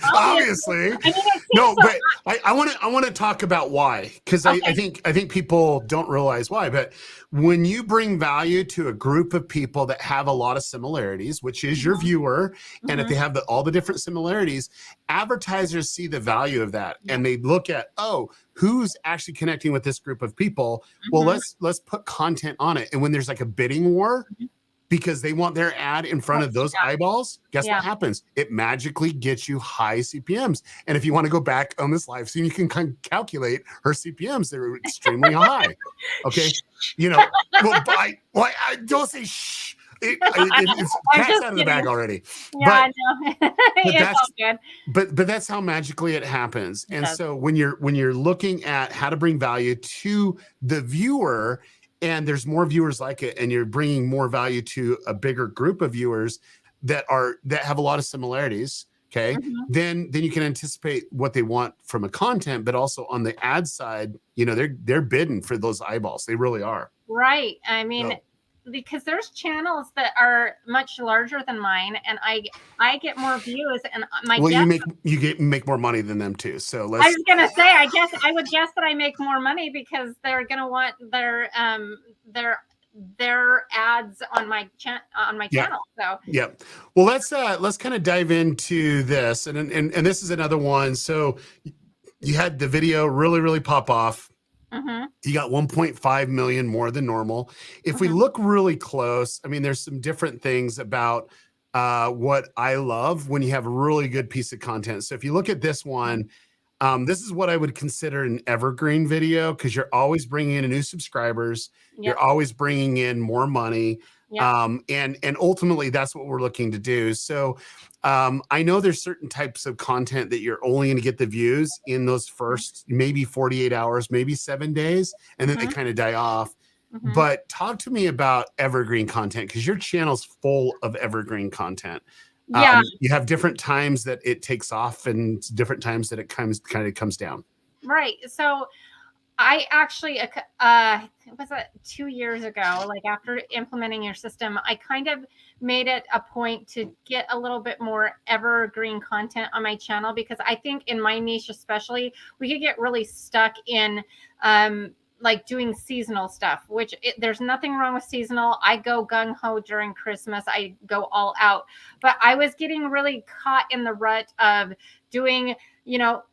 I mean, No, but I want to talk about why, because Okay. I think people don't realize why. But when you bring value to a group of people that have a lot of similarities, which is your viewer, and if they have all the different similarities, advertisers see the value of that, and they look at, oh, who's actually connecting with this group of people? Well, let's put content on it. And when there's like a bidding war, because they want their ad in front of those eyeballs, guess what happens? It magically gets you high CPMs. And if you want to go back on this live stream, you can kind of calculate her CPMs. They're extremely high. Okay. You know, well, I don't say shh. It's cats out of the bag already. Yeah, I know. It's all good. But that's how magically it happens. And so when you're looking at how to bring value to the viewer, and there's more viewers like it, and you're bringing more value to a bigger group of viewers that have a lot of similarities, okay, then you can anticipate what they want from a content. But also on the ad side, you know, they're bidding for those eyeballs. They really are. Right. I mean, because there's channels that are much larger than mine, and I get more views, and you make more money than them too. So I was gonna say, I would guess that I make more money because they're gonna want their ads on my channel. So yeah. Well, let's kind of dive into this, and this is another one. So you had the video really pop off. You got 1.5 million more than normal. If we look really close, I mean, there's some different things about what I love when you have a really good piece of content. So if you look at this one, this is what I would consider an evergreen video, because you're always bringing in new subscribers. You're always bringing in more money. And ultimately that's what we're looking to do. So I know there's certain types of content that you're only going to get the views in those first maybe 48 hours, maybe 7 days, and then they kind of die off. But talk to me about evergreen content, because your channel's full of evergreen content. You have different times that it takes off and different times that it comes down. Right. So I actually, was it 2 years ago, like after implementing your system, I kind of made it a point to get a little bit more evergreen content on my channel, because I think in my niche, especially, we could get really stuck in, like doing seasonal stuff, which there's nothing wrong with seasonal. I go gung ho during Christmas. I go all out, but I was getting really caught in the rut of doing, you know,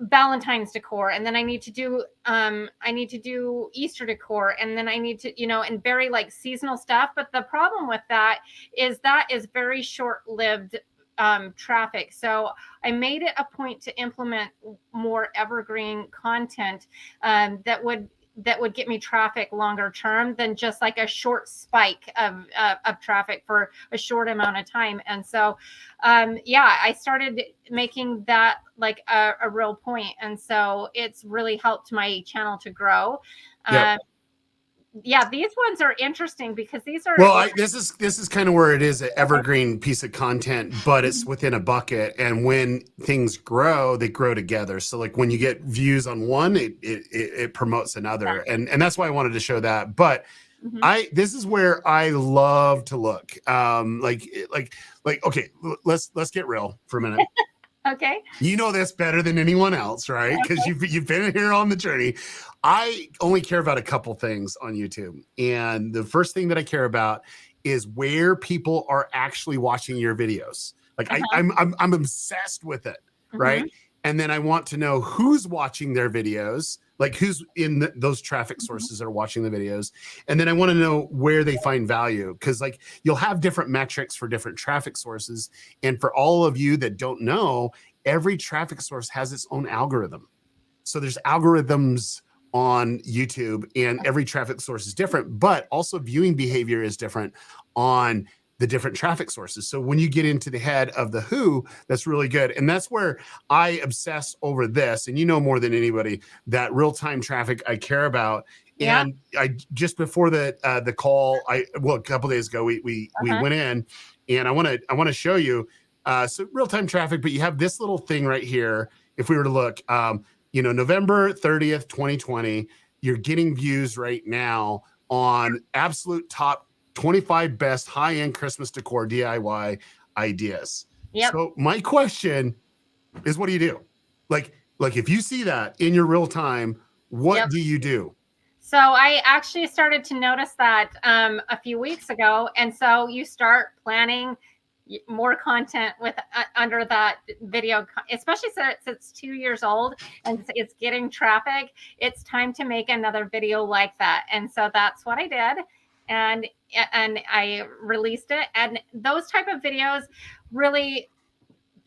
Valentine's decor, and then I need to do Easter decor, and then I need to, you know, and very like seasonal stuff. But the problem with that is very short-lived traffic. So I made it a point to implement more evergreen content that would that would get me traffic longer term than just like a short spike of traffic for a short amount of time. And so, yeah, I started making that like a real point. And so it's really helped my channel to grow. Yep. Yeah, these ones are interesting because these are this is kind of where it is an evergreen piece of content, but it's within a bucket. And when things grow, they grow together. So like when you get views on one, it promotes another, and that's why I wanted to show that. But this is where I love to look. Okay, let's get real for a minute. Okay. You know this better than anyone else, right? Because you've been here on the journey. I only care about a couple things on YouTube. And the first thing that I care about is where people are actually watching your videos. Like I'm obsessed with it, right? And then I want to know who's watching their videos, like who's in those traffic sources that are watching the videos. And then I want to know where they find value, because like you'll have different metrics for different traffic sources. And for all of you that don't know, every traffic source has its own algorithm. So there's algorithms on YouTube, and every traffic source is different, but also viewing behavior is different on the different traffic sources. So when you get into the head of the who, that's really good. And that's where I obsess over this. And you know more than anybody that real-time traffic I care about. Yeah. And I just before the call, a couple days ago, we went in, and I want to show you so real-time traffic, but you have this little thing right here. If we were to look, November 30th, 2020, you're getting views right now on absolute top 25 best high-end Christmas decor DIY ideas. Yep. So my question is, what do you do? Like if you see that in your real time, what do you do? So I actually started to notice that a few weeks ago. And so you start planning more content with under that video, especially since it's 2 years old and it's getting traffic. It's time to make another video like that. And so that's what I did. And I released it. And those type of videos really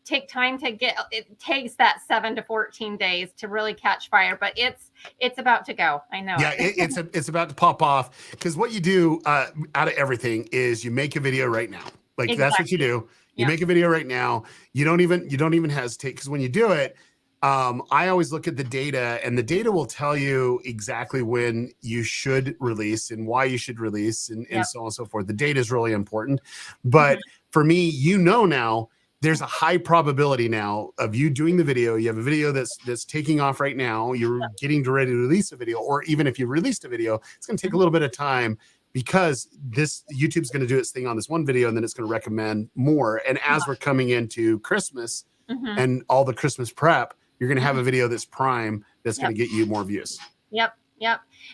take time to get. It takes that 7 to 14 days to really catch fire, but it's about to go. I know. Yeah, it's about to pop off, because what you do out of everything is you make a video right now. Like that's what you do. You make a video right now. You don't even hesitate, because when you do it, I always look at the data, and the data will tell you exactly when you should release and why you should release, and so on and so forth. The data is really important. But for me, now there's a high probability now of you doing the video. You have a video that's taking off right now. You're getting ready to release a video, or even if you released a video, it's going to take a little bit of time, because YouTube's going to do its thing on this one video, and then it's going to recommend more. And as we're coming into Christmas and all the Christmas prep, you're going to have a video that's prime, that's going to get you more views. Yep.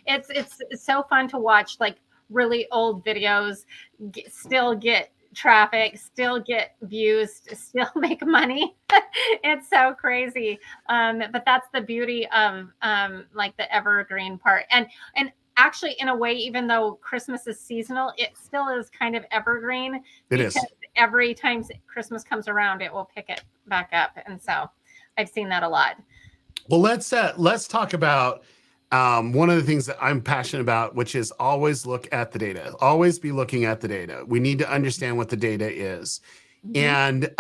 It's so fun to watch, like really old videos still get traffic, still get views, still make money. It's so crazy. But that's the beauty of like the evergreen part. And actually, in a way, even though Christmas is seasonal, it still is kind of evergreen. It is. Every time Christmas comes around, it will pick it back up. And so I've seen that a lot. Well, let's talk about one of the things that I'm passionate about, which is always look at the data. Always be looking at the data. We need to understand what the data is. And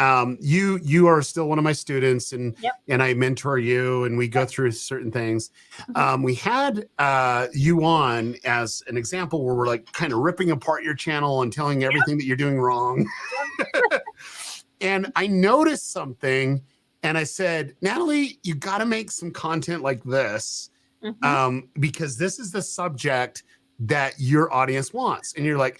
you are still one of my students, and I mentor you, and we go through certain things. We had you on as an example where we're like kind of ripping apart your channel and telling everything that you're doing wrong. And I noticed something, and I said, Natalie, you got to make some content like this, because this is the subject that your audience wants. And you're like,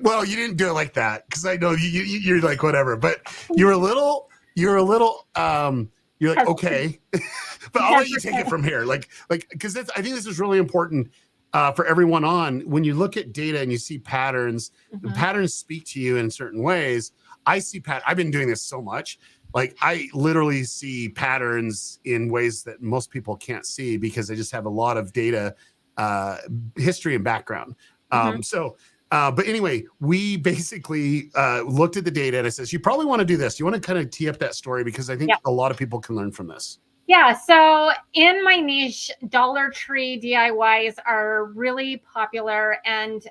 well, you didn't do it like that, because I know you're like, whatever, but you're a little you're like, okay, but I'll let you take it from here. Because I think this is really important for everyone on. When you look at data and you see patterns, the patterns speak to you in certain ways. I've been doing this so much. Like I literally see patterns in ways that most people can't see, because I just have a lot of data, history and background. But anyway, we basically looked at the data, and I says, you probably want to do this. You want to kind of tee up that story, because I think a lot of people can learn from this. Yeah, so in my niche, Dollar Tree DIYs are really popular, and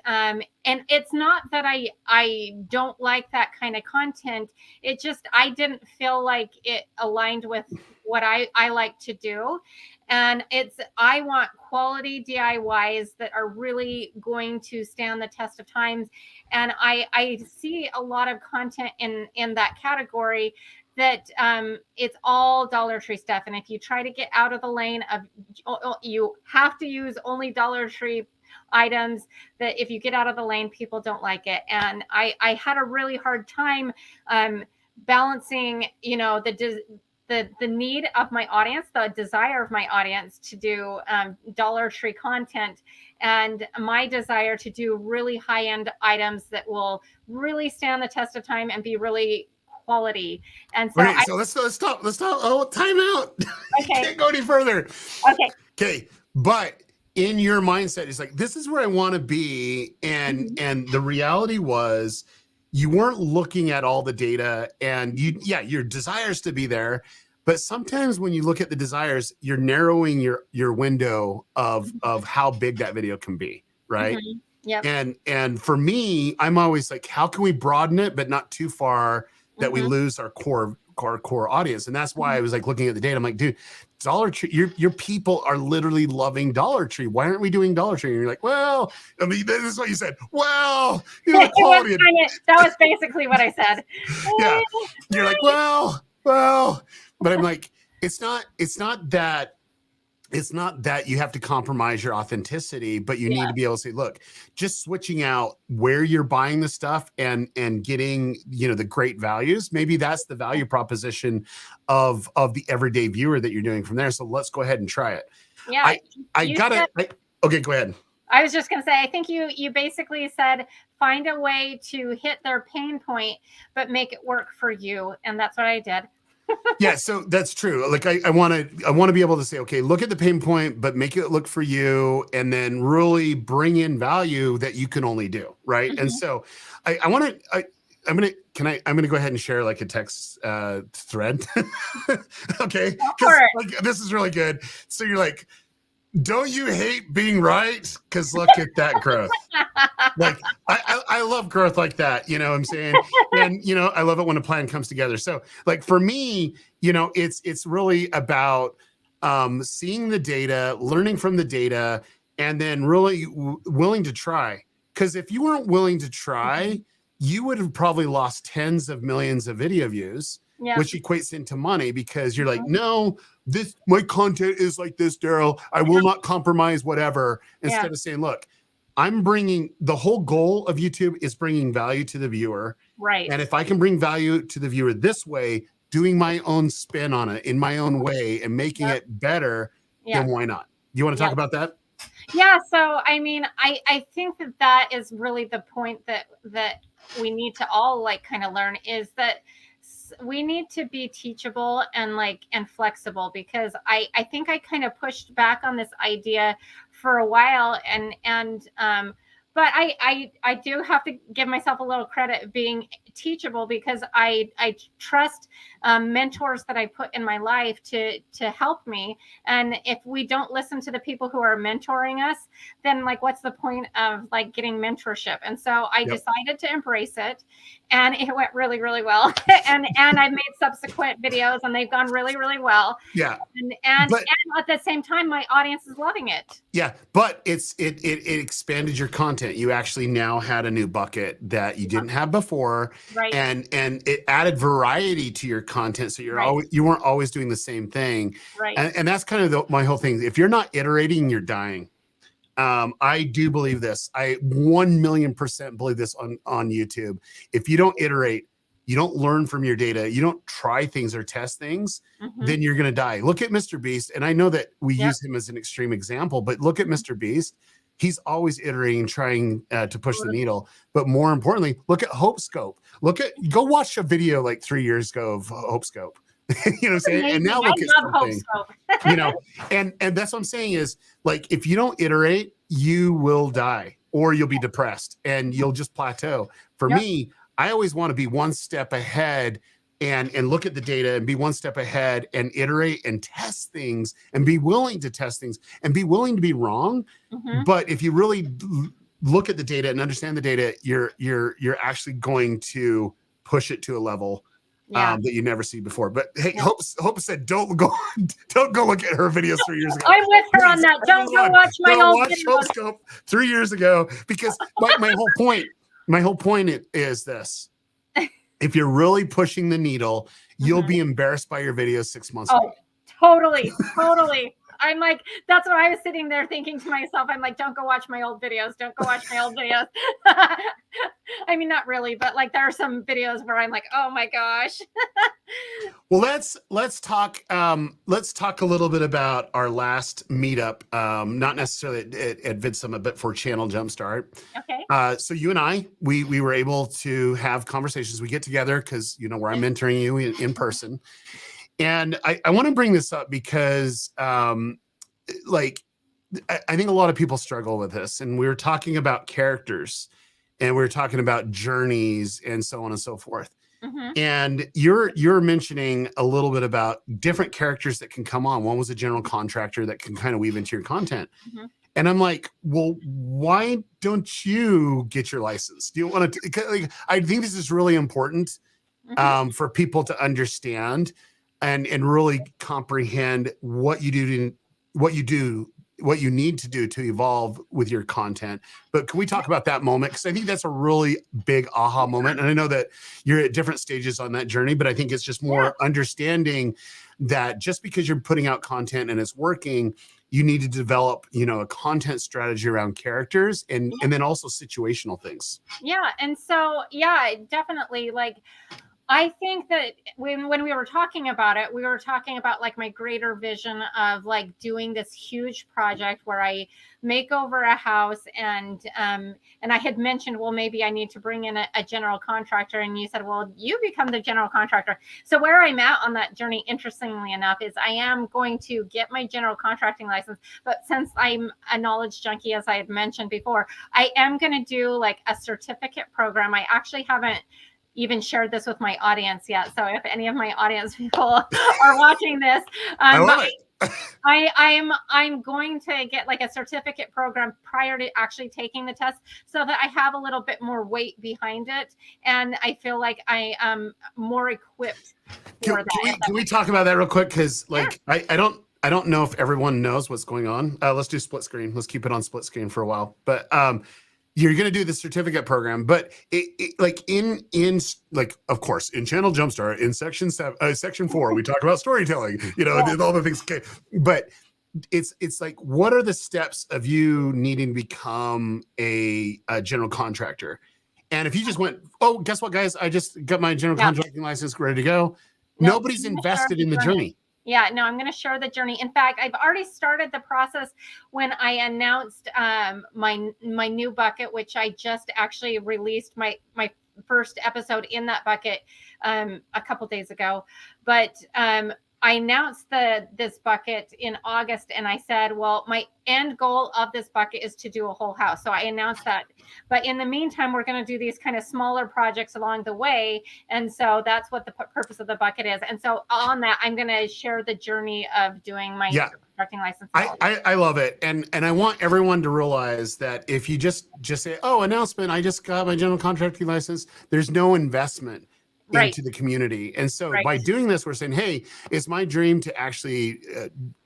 it's not that I don't like that kind of content. It just I didn't feel like it aligned with what I like to do, and it's I want quality DIYs that are really going to stand the test of times, and I see a lot of content in that category that it's all Dollar Tree stuff. And if you try to get out of the lane of, you have to use only Dollar Tree items, that if you get out of the lane, people don't like it. And I had a really hard time balancing, the need of my audience, the desire of my audience to do Dollar Tree content, and my desire to do really high end items that will really stand the test of time and be really quality. And so, Okay, so let's stop. Oh, time out. Okay. Can't go any further. Okay. Okay, but in your mindset, it's like, this is where I want to be, and the reality was, you weren't looking at all the data, and your desires to be there, but sometimes when you look at the desires, you're narrowing your window of how big that video can be, right? Yeah. And for me, I'm always like, how can we broaden it but not too far that we lose our core audience? And that's why I was like looking at the data. I'm like, dude, Dollar Tree, your people are literally loving Dollar Tree. Why aren't we doing Dollar Tree? And you're like, well, I mean, this is what you said. Well, the quality of that was basically what I said. Yeah. You're like, well, but I'm like, it's not that you have to compromise your authenticity, but you need to be able to say, look, just switching out where you're buying the stuff and getting, the great values. Maybe that's the value proposition of the everyday viewer that you're doing from there. So let's go ahead and try it. Yeah. Okay, go ahead. I was just going to say, I think you basically said, find a way to hit their pain point, but make it work for you. And that's what I did. Yeah, so that's true. Like I want to be able to say, okay, look at the pain point, but make it look for you, and then really bring in value that you can only do, right? And so I'm gonna go ahead and share like a text thread. Okay, because like, this is really good. So you're like, don't you hate being right? Because look at that growth. Like I love growth like that, you know what I'm saying? And I love it when a plan comes together. So like for me, it's really about seeing the data, learning from the data, and then really willing to try. Because if you weren't willing to try, you would have probably lost tens of millions of video views, which equates into money, because you're like, no, my content is like this, Daryl. I will not compromise whatever. Instead of saying, look, I'm bringing, the whole goal of YouTube is bringing value to the viewer. Right. And if I can bring value to the viewer this way, doing my own spin on it in my own way and making it better, then why not? You want to talk about that? Yeah. So, I mean, I think that is really the point that we need to all like kind of learn, is that we need to be teachable and flexible, because I think I kind of pushed back on this idea for a while, but I do have to give myself a little credit being teachable, because I trust mentors that I put in my life to help me. And if we don't listen to the people who are mentoring us, then what's the point of getting mentorship? And so I decided to embrace it, and it went really, really well. and I've made subsequent videos, and they've gone really, really well. Yeah. And at the same time, my audience is loving it. Yeah, but it expanded your content. You actually now had a new bucket that you didn't have before. Right. And it added variety to your content. So you weren't always doing the same thing. Right. And that's kind of my whole thing. If you're not iterating, you're dying. I do believe this. I 1,000,000% believe this on YouTube. If you don't iterate, you don't learn from your data, you don't try things or test things, then you're going to die. Look at Mr. Beast. And I know that we use him as an extreme example, but look at Mr. Beast. He's always iterating, trying to push the needle. But more importantly, look at HopeScope. Go watch a video like 3 years ago of HopeScope. You know what I'm saying? And now look at something, and that's what I'm saying is, like, if you don't iterate, you will die, or you'll be depressed and you'll just plateau. For me, I always want to be one step ahead and look at the data and be one step ahead and iterate and test things and be willing to test things and be willing to be wrong. But if you really look at the data and understand the data, you're actually going to push it to a level that you never see before. But hey, Hope said, don't go look at her videos 3 years ago. I'm with her on that. Don't go watch my old videos. HopeScope 3 years ago, because my whole point is this: if you're really pushing the needle, you'll be embarrassed by your videos 6 months ago. Totally. I'm like, that's what I was sitting there thinking to myself. I'm like, don't go watch my old videos. Don't go watch my old videos. I mean, not really, but like there are some videos where I'm like, oh my gosh. Well, let's talk a little bit about our last meetup. Not necessarily at VidSummit, but for Channel Jumpstart. Okay. So you and I, we were able to have conversations. We get together because where I'm mentoring you in person. And I want to bring this up because, I think a lot of people struggle with this. And we were talking about characters, and we were talking about journeys, and so on and so forth. And you're mentioning a little bit about different characters that can come on. One was a general contractor that can kind of weave into your content. And I'm like, well, why don't you get your license? Do you want to? I think this is really important for people to understand. And really comprehend what you need to do to evolve with your content. But can we talk about that moment? Because I think that's a really big aha moment. And I know that you're at different stages on that journey, but I think it's just more understanding that just because you're putting out content and it's working, you need to develop, a content strategy around characters and then also situational things. Yeah. And so, definitely. Like, I think that when we were talking about it, we were talking about like my greater vision of like doing this huge project where I make over a house, and I had mentioned, well, maybe I need to bring in a general contractor, and you said, well, you become the general contractor. So where I'm at on that journey, interestingly enough, is I am going to get my general contracting license, but since I'm a knowledge junkie, as I had mentioned before, I am going to do like a certificate program. I actually haven't even shared this with my audience yet. So if any of my audience people are watching this, I love it. I'm going to get like a certificate program prior to actually taking the test, so that I have a little bit more weight behind it, and I feel like I am more equipped for that. Can we talk about that real quick? Because I don't know if everyone knows what's going on. Let's do split screen. Let's keep it on split screen for a while. But you're going to do the certificate program, but of course, in Channel Jumpstart, in section 4, we talk about storytelling, and all the things. Okay. But it's like, what are the steps of you needing to become a general contractor? And if you just went, oh, guess what, guys? I just got my general contracting license ready to go. Nobody's invested in the journey. Yeah, no, I'm going to share the journey. In fact, I've already started the process when I announced my new bucket, which I just actually released my first episode in that bucket a couple days ago. But I announced this bucket in August, and I said, well, my end goal of this bucket is to do a whole house. So I announced that. But in the meantime, we're going to do these kind of smaller projects along the way. And so that's what the purpose of the bucket is. And so on that, I'm going to share the journey of doing my contracting license. I love it. And I want everyone to realize that if you just say, oh, announcement, I just got my general contracting license, there's no investment into the community. And so by doing this, we're saying, hey, it's my dream to actually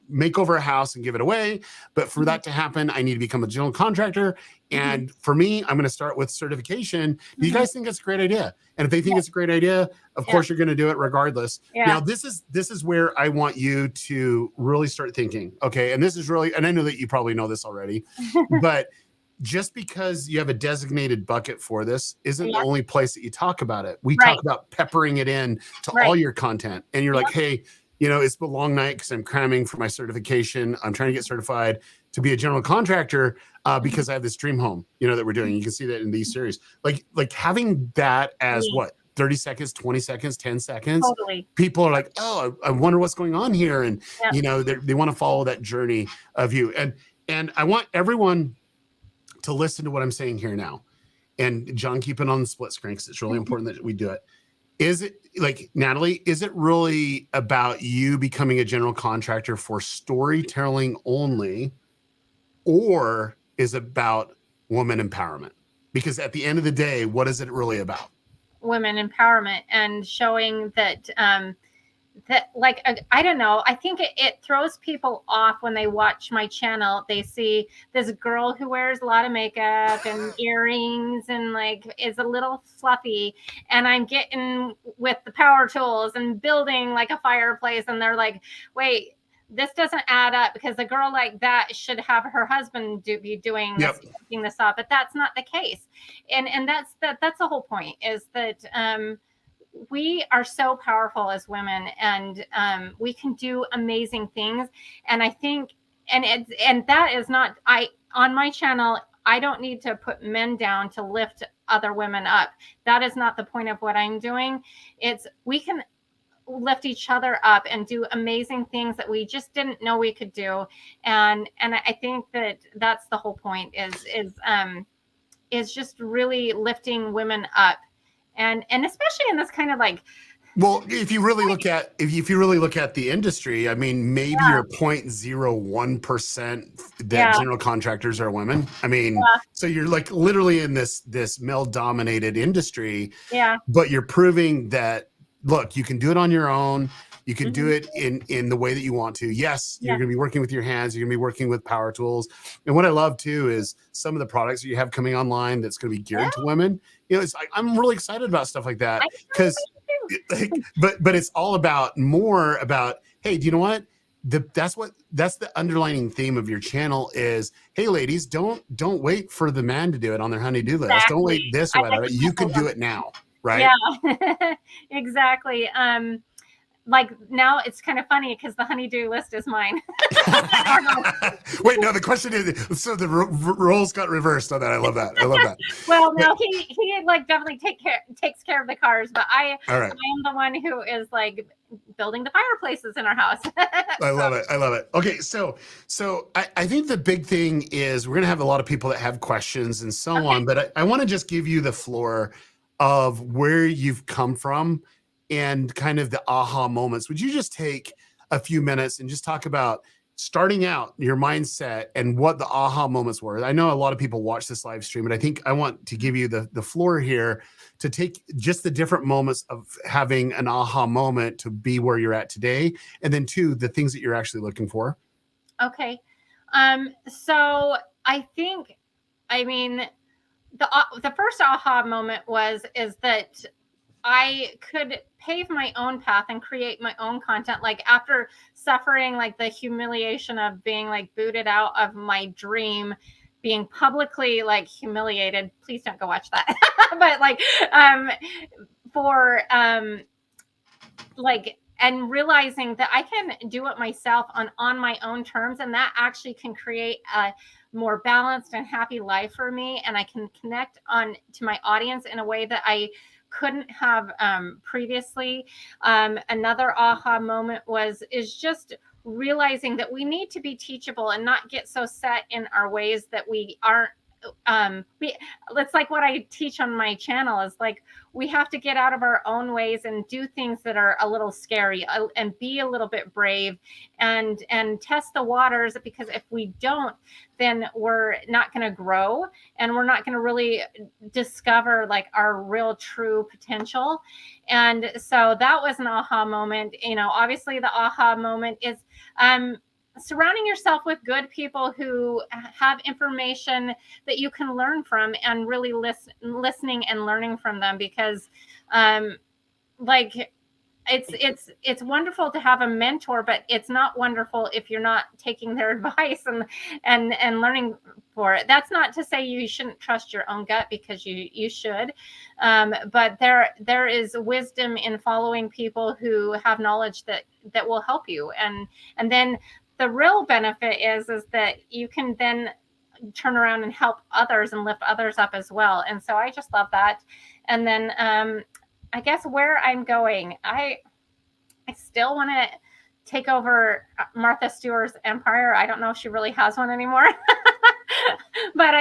make over a house and give it away. But for that to happen, I need to become a general contractor. And for me, I'm going to start with certification. Do you guys think that's a great idea? And if they think it's a great idea, of course, you're going to do it regardless. Now, this is where I want you to really start thinking. Okay. And this is really, and I know that you probably know this already, but just because you have a designated bucket for this isn't the only place that you talk about it. We talk about peppering it in to all your content. And you're like, hey, it's the long night because I'm cramming for my certification. I'm trying to get certified to be a general contractor because I have this dream home, that we're doing. You can see that in these series. Like having that as 30 seconds, 20 seconds, 10 seconds. Totally. People are like, oh, I wonder what's going on here. And, they want to follow that journey of you. And I want everyone to listen to what I'm saying here now. And John, keep it on the split screen because it's really important that we do it. Is it like, Natalie, is it really about you becoming a general contractor for storytelling only, or is it about woman empowerment? Because at the end of the day, what is it really about? Women empowerment and showing that that like I don't know, I think it throws people off when they watch my channel. They see this girl who wears a lot of makeup and earrings and like is a little fluffy, and I'm getting with the power tools and building like a fireplace, and they're like, wait, this doesn't add up, because a girl like that should have her husband be doing this, Yep. picking this up, but that's not the case. And that's the whole point, is that we are so powerful as women, and we can do amazing things. And I think, and that is not, I, on my channel, I don't need to put men down to lift other women up. That is not the point of what I'm doing. It's, we can lift each other up and do amazing things that we just didn't know we could do. And I think that that's the whole point, is just really lifting women up. And especially in this kind of like, Well, if you really look at the industry, I mean, maybe you're 0.01% that general contractors are women. I mean, so you're like literally in this male dominated industry. Yeah. But you're proving that, look, you can do it on your own. You can do it in the way that you want to. Yes, you're going to be working with your hands. You're going to be working with power tools. And what I love too is some of the products that you have coming online that's going to be geared to women. You know, it's I'm really excited about stuff like that, because, but it's all about more about, hey, do you know what? That's the underlining theme of your channel is, hey, ladies, don't wait for the man to do it on their honey-do list. Don't wait this or whatever. You can do it now, right? Yeah, exactly. Like now it's kind of funny because the honeydew list is mine. Wait, no, the question is, so the roles got reversed on that. I love that. Well, no, he like definitely takes care of the cars, but I am the one who is like building the fireplaces in our house. I love it. Okay, so I think the big thing is we're gonna have a lot of people that have questions and so on, but I want to just give you the floor of where you've come from and kind of the aha moments. Would you just take a few minutes and just talk about starting out, your mindset, and what the aha moments were? I know a lot of people watch this live stream, but I think I want to give you the floor here to take just the different moments of having an aha moment to be where you're at today. And then two, the things that you're actually looking for. Okay. So I think, I mean, the first aha moment is that I could pave my own path and create my own content. Like after suffering like the humiliation of being like booted out of my dream, being publicly like humiliated. Please don't go watch that. But like, like, and realizing that I can do it myself on my own terms, and that actually can create a more balanced and happy life for me, and I can connect on to my audience in a way that I couldn't have previously. Another aha moment is just realizing that we need to be teachable and not get so set in our ways that we aren't. It's like what I teach on my channel is like we have to get out of our own ways and do things that are a little scary and be a little bit brave and test the waters, because if we don't, then we're not going to grow and we're not going to really discover like our real true potential. And so that was an aha moment. You know, obviously the aha moment is surrounding yourself with good people who have information that you can learn from, and really listening and learning from them, because like it's wonderful to have a mentor, but it's not wonderful if you're not taking their advice and learning for it. That's not to say you shouldn't trust your own gut, because you should, but there is wisdom in following people who have knowledge that will help you. And then the real benefit is that you can then turn around and help others and lift others up as well. And so I just love that. And then I guess where I'm going, I still want to take over Martha Stewart's empire. I don't know if she really has one anymore. but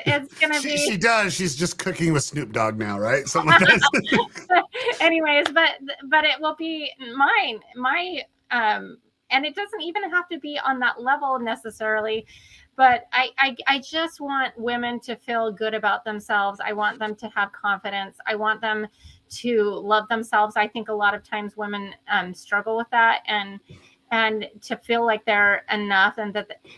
it's gonna be. She does. She's just cooking with Snoop Dogg now, right? Something like that. Anyways, but it will be my and it doesn't even have to be on that level necessarily, but I just want women to feel good about themselves. I want them to have confidence. I want them to love themselves. I think a lot of times women struggle with that, and to feel like they're enough, and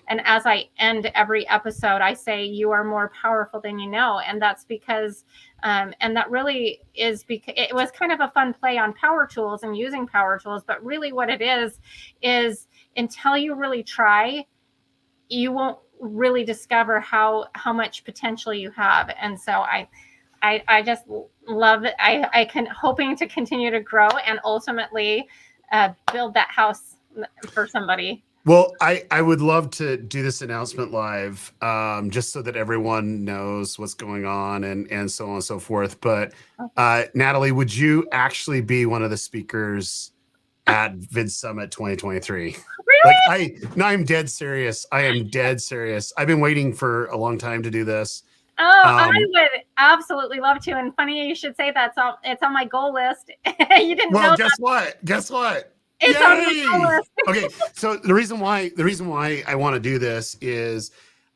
as I end every episode, I say, you are more powerful than you know. And that's because and that really is because it was kind of a fun play on power tools and using power tools, but really what it is until you really try, you won't really discover how much potential you have. And so I just love it. I can hoping to continue to grow and ultimately build that house for somebody. Well, I would love to do this announcement live, just so that everyone knows what's going on and so on and so forth. But Natalie, would you actually be one of the speakers at Vid Summit 2023? Really? Like I'm dead serious. I am dead serious. I've been waiting for a long time to do this. Oh, I would absolutely love to. And funny you should say that. So it's on my goal list. You didn't know. Well, guess what? It's on my goal list. Okay, so the reason why I want to do this is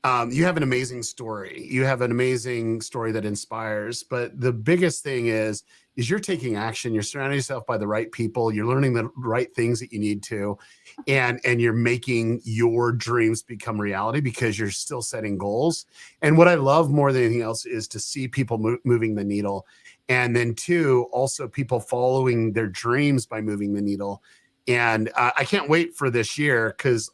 you have an amazing story. You have an amazing story that inspires. But the biggest thing is you're taking action. You're surrounding yourself by the right people. You're learning the right things that you need to, and you're making your dreams become reality because you're still setting goals. And what I love more than anything else is to see people moving the needle, and then two, also people following their dreams by moving the needle. And I can't wait for this year because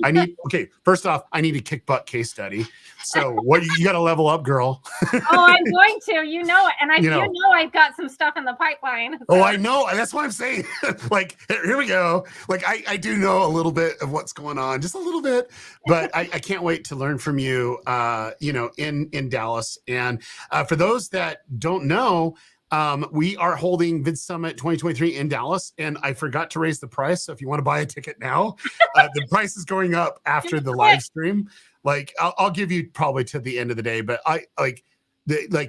I need, okay, first off, I need a kick butt case study. So what you got to level up, girl. Oh, I'm going to, you know it. And I do know I've got some stuff in the pipeline. So. Oh, I know. That's what I'm saying. Like, here we go. Like, I do know a little bit of what's going on, just a little bit, but I can't wait to learn from you, in Dallas. And for those that don't know, we are holding Vid Summit 2023 in Dallas, and I forgot to raise the price. So if you want to buy a ticket now, the price is going up after the live stream. Like I'll give you probably to the end of the day, but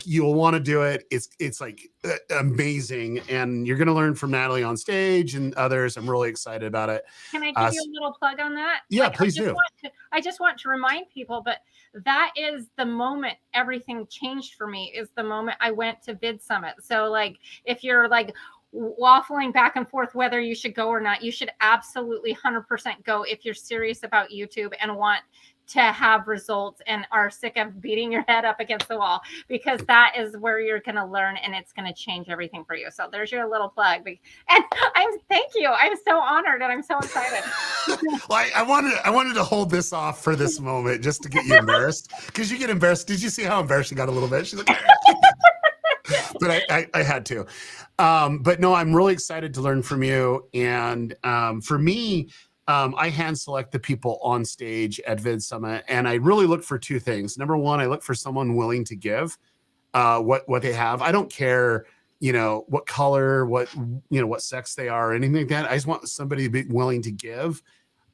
you'll want to do it. It's like amazing, and you're going to learn from Natalie on stage and others. I'm really excited about it. Can I give you a little plug on that? Yeah, please do. I just want to remind people, but that is the moment everything changed for me, is the moment I went to Vid Summit. So like, if you're like waffling back and forth whether you should go or not, you should absolutely 100% go if you're serious about YouTube and want to have results and are sick of beating your head up against the wall, because that is where you're going to learn and it's going to change everything for you. So there's your little plug. And thank you. I'm so honored and I'm so excited. Well, I wanted to hold this off for this moment just to get you embarrassed, because you get embarrassed. Did you see how embarrassed she got a little bit? She's like, but I had to. But no, I'm really excited to learn from you. And for me, I hand select the people on stage at Vid Summit, and I really look for two things. Number one, I look for someone willing to give what they have. I don't care, what color, what sex they are, or anything like that. I just want somebody to be willing to give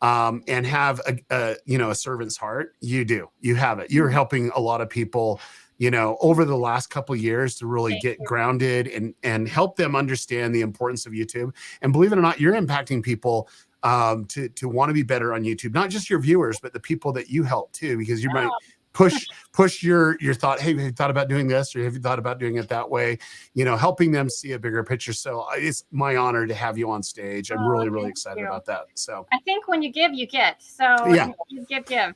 and have a servant's heart. You have it. You're helping a lot of people, over the last couple of years to really get grounded and help them understand the importance of YouTube. And believe it or not, you're impacting people to want to be better on YouTube, not just your viewers, but the people that you help too, because you might push your thought. Hey, have you thought about doing this, or have you thought about doing it that way? Helping them see a bigger picture. So it's my honor to have you on stage. I'm really excited about that. So I think when you give, you get. So yeah, you give.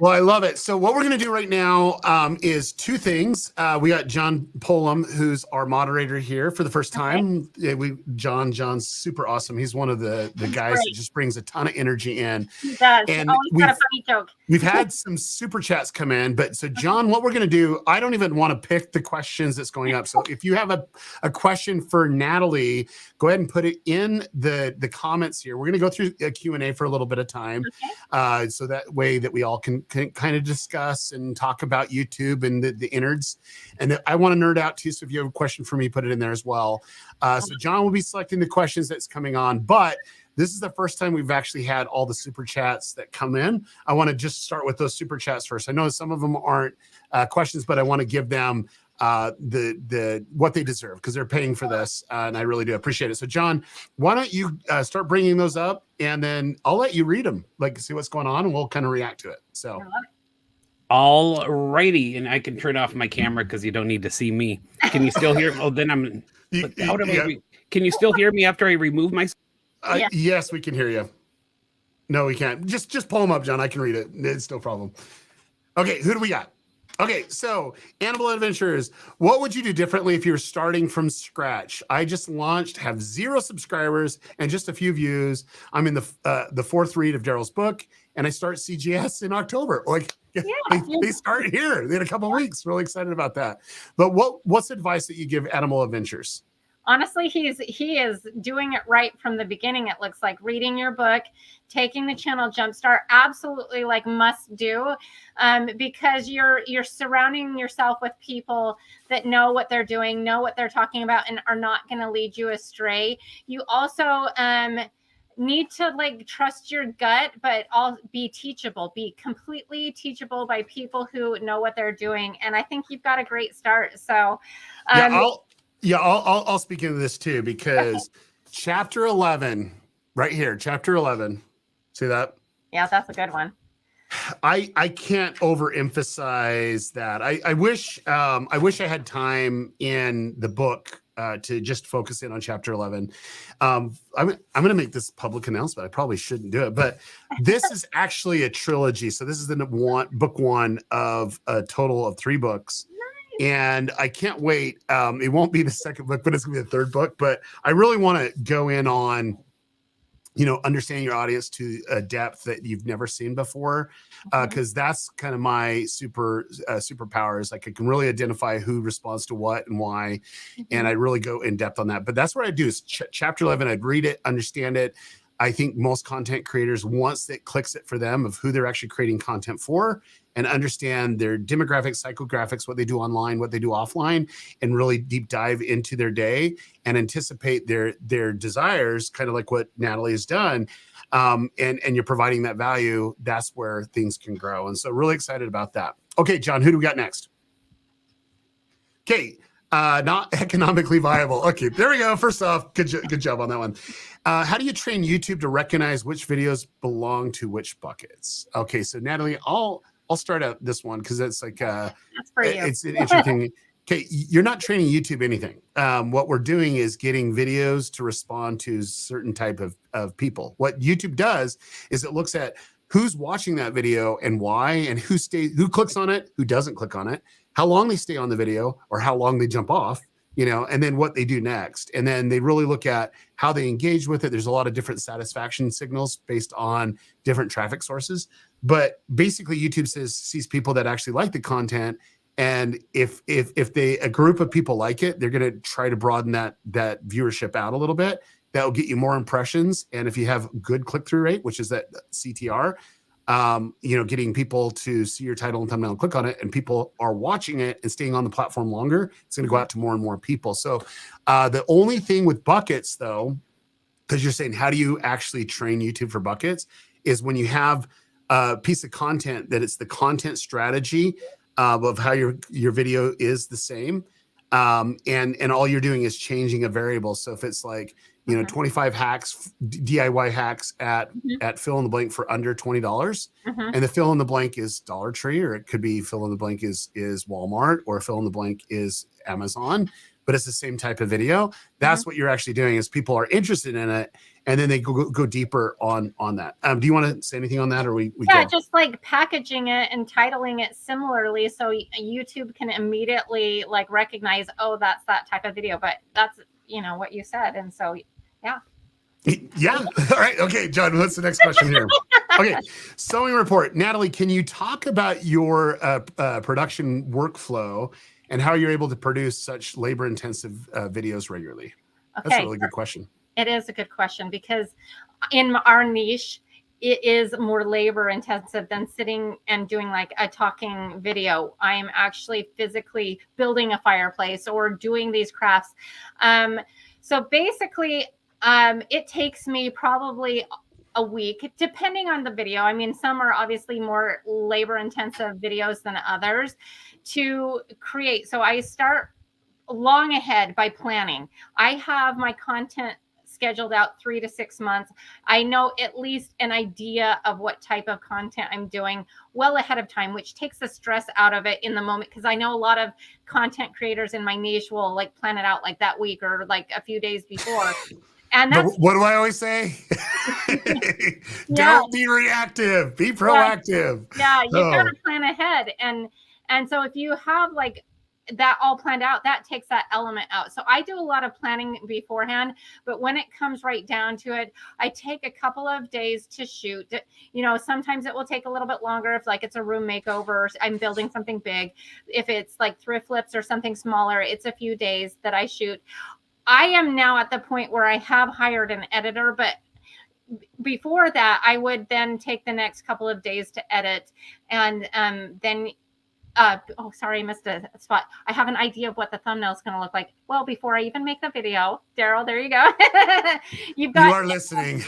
Well, I love it. So what we're going to do right now is two things. We got John Polam, who's our moderator here for the first time. Okay. John's super awesome. He's one of the guys that just brings a ton of energy in. He does. And always got a funny joke. We've had some super chats come in, but so John, what we're going to do, I don't even want to pick the questions that's going up. So if you have a question for Natalie, go ahead and put it in the comments here. We're going to go through a Q&A for a little bit of time. Okay. So that way that we all can kind of discuss and talk about YouTube and the innards. And I want to nerd out too. So if you have a question for me, put it in there as well. So John will be selecting the questions that's coming on, but this is the first time we've actually had all the super chats that come in. I want to just start with those super chats first. I know some of them aren't questions, but I want to give them the what they deserve because they're paying for this, and I really do appreciate it. So John, why don't you start bringing those up, and then I'll let you read them, like see what's going on, and we'll kind of react to it. So. All righty, and I can turn off my camera because you don't need to see me. Can you still hear? Oh, then I'm. Can you still hear me after I remove my? Yes, we can hear you. No, we can't. Just pull them up, John. I can read it. It's no problem. Okay, who do we got? Okay, so Animal Adventures, what would you do differently if you were starting from scratch? I just launched, have 0 subscribers and just a few views. I'm in the 4th read of Daryl's book, and I start CGS in October. Like they start here in a couple of weeks. Really excited about that. But what's advice that you give Animal Adventures? Honestly, he is doing it right from the beginning. It looks like reading your book, taking the channel Jumpstart, absolutely like must do, because you're surrounding yourself with people that know what they're doing, know what they're talking about, and are not going to lead you astray. You also need to like trust your gut, but all be teachable, be completely teachable by people who know what they're doing. And I think you've got a great start. So I'll speak into this too, because chapter 11 right here, chapter 11, see that? Yeah, that's a good one. I can't overemphasize that. I wish I had time in the book to just focus in on chapter 11. I'm going to make this public announcement. I probably shouldn't do it, but this is actually a trilogy. So this is the book 1 of a total of 3 books. And I can't wait. It won't be the second book, but it's gonna be the 3rd book. But I really want to go in on, understanding your audience to a depth that you've never seen before, because that's kind of my superpowers. Like I can really identify who responds to what and why, and I really go in depth on that. But that's what I do is chapter 11. I'd read it, understand it. I think most content creators, once it clicks it for them of who they're actually creating content for, and understand their demographics, psychographics, what they do online, what they do offline, and really deep dive into their day and anticipate their desires, kind of like what Natalie has done. And you're providing that value, that's where things can grow. And so really excited about that. Okay, John, who do we got next? Okay. Not economically viable. Okay, there we go. First off, good job on that one. How do you train YouTube to recognize which videos belong to which buckets? Okay, so Natalie, I'll start out this one because it's like that's for you. It's an interesting. Okay, you're not training YouTube anything. What we're doing is getting videos to respond to certain type of people. What YouTube does is it looks at who's watching that video and why, and who clicks on it, who doesn't click on it, how long they stay on the video or how long they jump off, and then what they do next. And then they really look at how they engage with it. There's a lot of different satisfaction signals based on different traffic sources. But basically YouTube sees people that actually like the content. And if a group of people like it, they're going to try to broaden that viewership out a little bit. That will get you more impressions. And if you have good click-through rate, which is that CTR, getting people to see your title and thumbnail and click on it, and people are watching it and staying on the platform longer, it's going to go out to more and more people. So the only thing with buckets, though, because you're saying, how do you actually train YouTube for buckets, is when you have a piece of content that it's the content strategy of how your video is the same. And all you're doing is changing a variable. So if it's like, 25 hacks, DIY hacks at fill in the blank for under $20, and the fill in the blank is Dollar Tree, or it could be fill in the blank is Walmart, or fill in the blank is Amazon, but it's the same type of video. That's what you're actually doing, is people are interested in it, and then they go deeper on that. Do you want to say anything on that, or we go? Just like packaging it and titling it similarly, so YouTube can immediately like recognize, oh, that's that type of video. But that's what you said, and so yeah. All right. Okay, John, what's the next question here? Okay, sewing report. Natalie, can you talk about your production workflow and how you're able to produce such labor-intensive videos regularly? That's a really good question. It is a good question, because in our niche, it is more labor intensive than sitting and doing like a talking video. I am actually physically building a fireplace or doing these crafts. So basically, it takes me probably a week, depending on the video. I mean, some are obviously more labor intensive videos than others to create. So I start long ahead by planning. I have my content scheduled out 3 to 6 months. I know at least an idea of what type of content I'm doing well ahead of time, which takes the stress out of it in the moment. Because I know a lot of content creators in my niche will like plan it out like that week or like a few days before. And that's what do I always say? Don't be reactive, be proactive. Yeah, you gotta plan ahead. And so if you have like that all planned out, that takes that element out. So I do a lot of planning beforehand, but when it comes right down to it, I take a couple of days to shoot. You know, sometimes it will take a little bit longer if like it's a room makeover or I'm building something big. If it's like thrift flips or something smaller, it's a few days that I shoot. I am now at the point where I have hired an editor, but before that, I would then take the next couple of days to edit. And then, oh, sorry, I missed a spot. I have an idea of what the thumbnail is going to look like. Well, before I even make the video, Daryl, there you go. You are listening.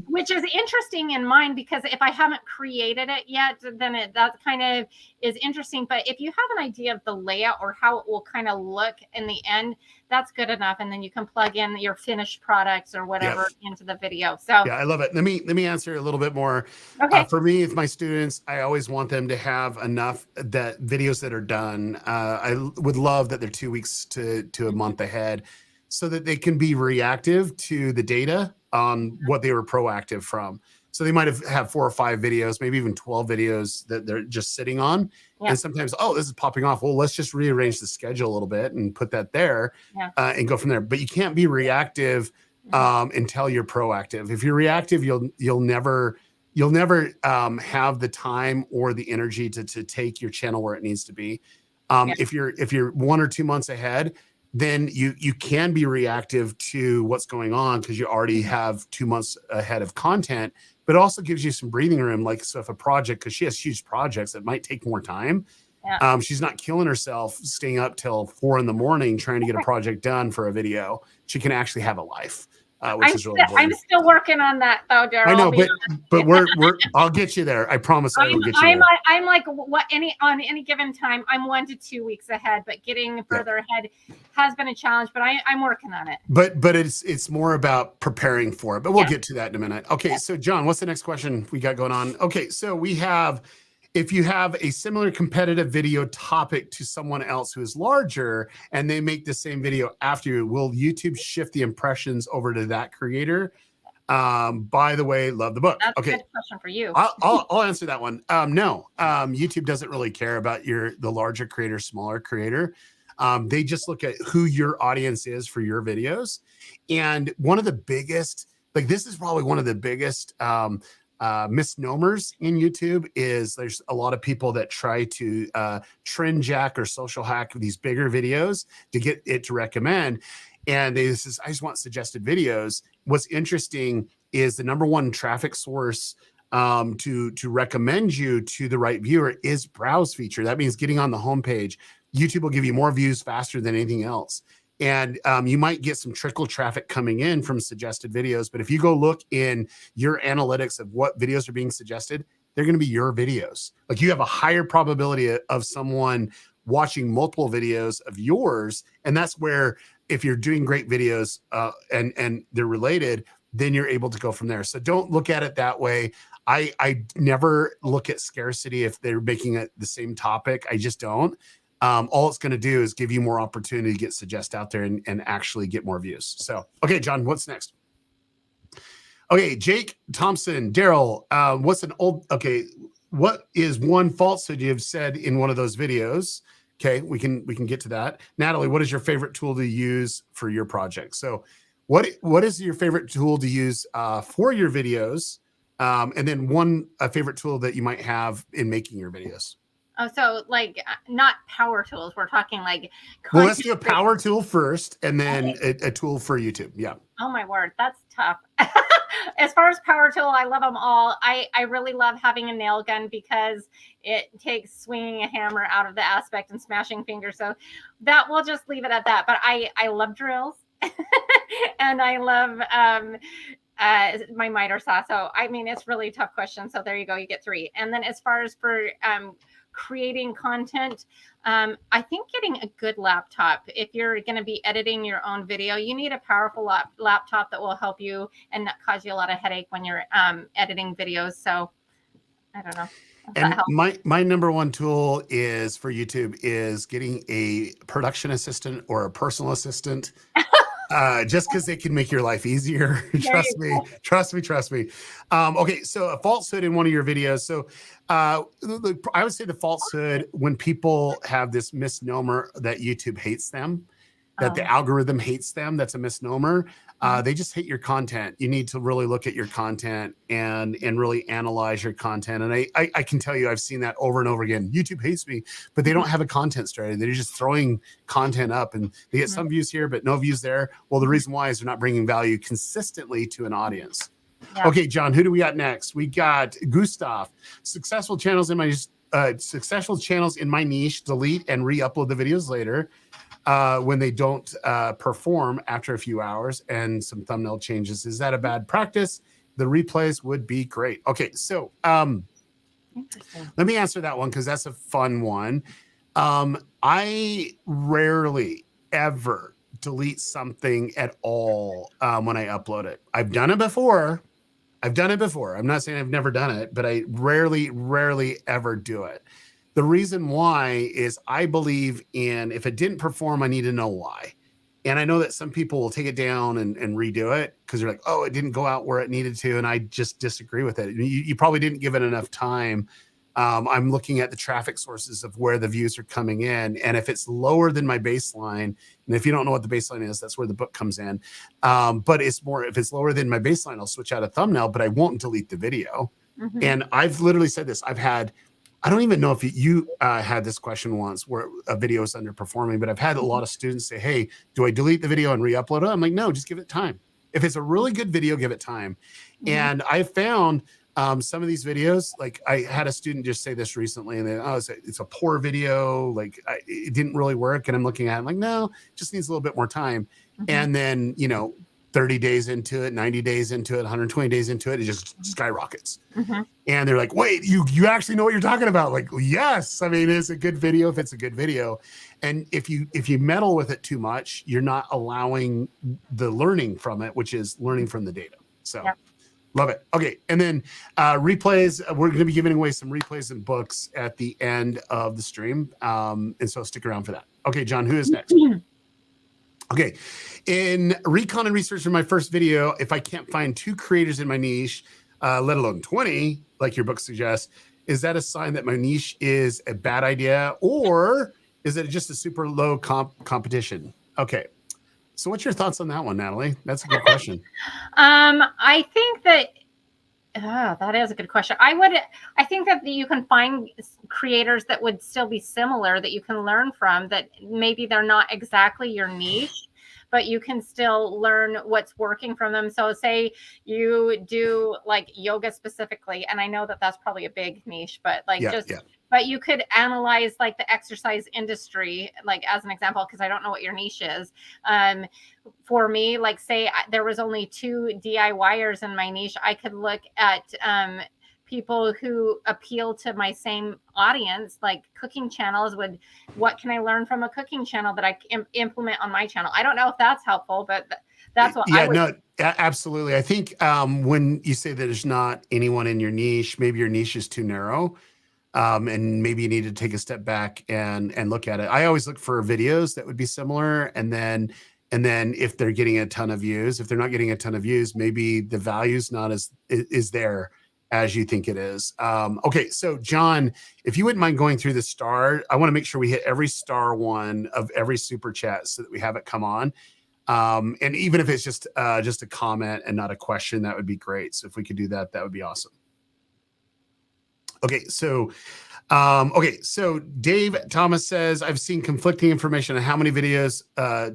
Which is interesting in mine, because if I haven't created it yet, then that kind of is interesting. But if you have an idea of the layout or how it will kind of look in the end, that's good enough. And then you can plug in your finished products or whatever into the video. So yeah, I love it. Let me answer a little bit more. Okay. For me, with my students, I always want them to have enough that videos that are done. I would love that they're 2 weeks to a month ahead, so that they can be reactive to the data on what they were proactive from. So they might have 4 or 5 videos, maybe even 12 videos that they're just sitting on. Yeah. And sometimes, oh, this is popping off. Well, let's just rearrange the schedule a little bit and put that there and go from there. But you can't be reactive until you're proactive. If you're reactive, you'll never have the time or the energy to take your channel where it needs to be. If you're 1 or 2 months ahead, then you can be reactive to what's going on because you already have 2 months ahead of content, but it also gives you some breathing room. Like, so if a project, because she has huge projects that might take more time, she's not killing herself staying up till 4 a.m. trying to get a project done for a video. She can actually have a life. Which is really important. I'm still working on that though, Daryl. I know, but we're I'll get you there. I promise I will get you there. I'm like on any given time, I'm 1 to 2 weeks ahead, but getting further ahead has been a challenge, but I'm working on it. But it's more about preparing for it. But we'll get to that in a minute. Okay, so John, what's the next question we got going on? Okay, so we have, if you have a similar competitive video topic to someone else who is larger and they make the same video after you, will YouTube shift the impressions over to that creator? By the way, love the book. That's a good question for you. I'll answer that one. No, YouTube doesn't really care about the larger creator, smaller creator. They just look at who your audience is for your videos. And one of the biggest, like this is probably one of the biggest misnomers in YouTube is there's a lot of people that try to trend jack or social hack these bigger videos to get it to recommend. And I just want suggested videos. What's interesting is the #1 traffic source to recommend you to the right viewer is browse feature. That means getting on the homepage. YouTube will give you more views faster than anything else. And you might get some trickle traffic coming in from suggested videos. But if you go look in your analytics of what videos are being suggested, they're going to be your videos. Like you have a higher probability of someone watching multiple videos of yours. And that's where, if you're doing great videos and they're related, then you're able to go from there. So don't look at it that way. I never look at scarcity if they're making it the same topic. I just don't. All it's going to do is give you more opportunity to get suggest out there and actually get more views. So, okay, John, what's next? Okay, Jake Thompson, Daryl, what is one falsehood you've said in one of those videos? Okay, we can get to that. Natalie, what is your favorite tool to use for your project? So what is your favorite tool to use for your videos? And then a favorite tool that you might have in making your videos. Oh, so like not power tools. We're talking like. Well, let's do a power content tool first, and then Okay. a tool for YouTube. Yeah. Oh my word, that's tough. As far as power tool, I love them all. I really love having a nail gun because it takes swinging a hammer out of the aspect and smashing fingers. So that we'll just leave it at that. But I love drills, and I love my miter saw. So I mean, it's really a tough question. So there you go, you get 3. And then as far as for creating content, I think getting a good laptop. If you're going to be editing your own video, you need a powerful laptop that will help you and not cause you a lot of headache when you're editing videos. So I don't know. And my number one tool is for YouTube is getting a production assistant or a personal assistant. Just because they can make your life easier. Trust me. Okay, so a falsehood in one of your videos. So I would say the falsehood when people have this misnomer that YouTube hates them, that the algorithm hates them, that's a misnomer. They just hate your content. You need to really look at your content and really analyze your content. And I can tell you, I've seen that over and over again. YouTube hates me, but they don't have a content strategy. They're just throwing content up and they get some views here, but no views there. Well, the reason why is they're not bringing value consistently to an audience. Yeah. Okay, John, who do we got next? We got Gustav. Successful channels in my niche, delete and re-upload the videos later. When they don't perform after a few hours and some thumbnail changes. Is that a bad practice? The replays would be great. Okay, so let me answer that one because that's a fun one. I rarely ever delete something at all when I upload it. I've done it before. I'm not saying I've never done it, but I rarely ever do it. The reason why is I believe in if it didn't perform, I need to know why. And I know that some people will take it down and redo it because they're like, oh, it didn't go out where it needed to. And I just disagree with it. You probably didn't give it enough time. I'm looking at the traffic sources of where the views are coming in. And if it's lower than my baseline, and if you don't know what the baseline is, that's where the book comes in. But it's more, if it's lower than my baseline, I'll switch out a thumbnail, but I won't delete the video. Mm-hmm. And I've literally said this. I don't even know if you had this question once where a video is underperforming, but I've had a lot of students say, hey, do I delete the video and re-upload it? I'm like, no, just give it time. If it's a really good video, give it time. Mm-hmm. And I found some of these videos, like I had a student just say this recently and then, oh, it's a poor video. Like it didn't really work. And I'm looking at it, I'm like, no, it just needs a little bit more time. Mm-hmm. And then, 30 days into it, 90 days into it, 120 days into it, it just skyrockets. Mm-hmm. And they're like, wait, you actually know what you're talking about? Like, yes. I mean, it's a good video if it's a good video. And if you meddle with it too much, you're not allowing the learning from it, which is learning from the data. So love it. Okay. And then replays, we're going to be giving away some replays and books at the end of the stream. And so stick around for that. Okay, John, who is next? Okay, in recon and research for my first video, if I can't find 2 creators in my niche, let alone 20, like your book suggests, is that a sign that my niche is a bad idea, or is it just a super low competition? Okay, so what's your thoughts on that one, Natalie? That's a good question. I think that that is a good question. I think that you can find creators that would still be similar that you can learn from, that maybe they're not exactly your niche, but you can still learn what's working from them. So say you do like yoga specifically, and I know that that's probably a big niche, but but you could analyze like the exercise industry, like as an example, because I don't know what your niche is. For me, like say there was only 2 DIYers in my niche, I could look at people who appeal to my same audience, like cooking channels. What can I learn from a cooking channel that I implement on my channel? I don't know if that's helpful, but that's what I would. No, absolutely. I think when you say that there's not anyone in your niche, maybe your niche is too narrow. And maybe you need to take a step back and look at it. I always look for videos that would be similar. And then if they're getting a ton of views, if they're not getting a ton of views, maybe the value's not is there as you think it is. Okay. So John, if you wouldn't mind going through the star, I want to make sure we hit every star one of every super chat so that we have it come on. And even if it's just a comment and not a question, that would be great. So if we could do that, that would be awesome. Okay, so Okay, so Dave Thomas says, I've seen conflicting information on how many videos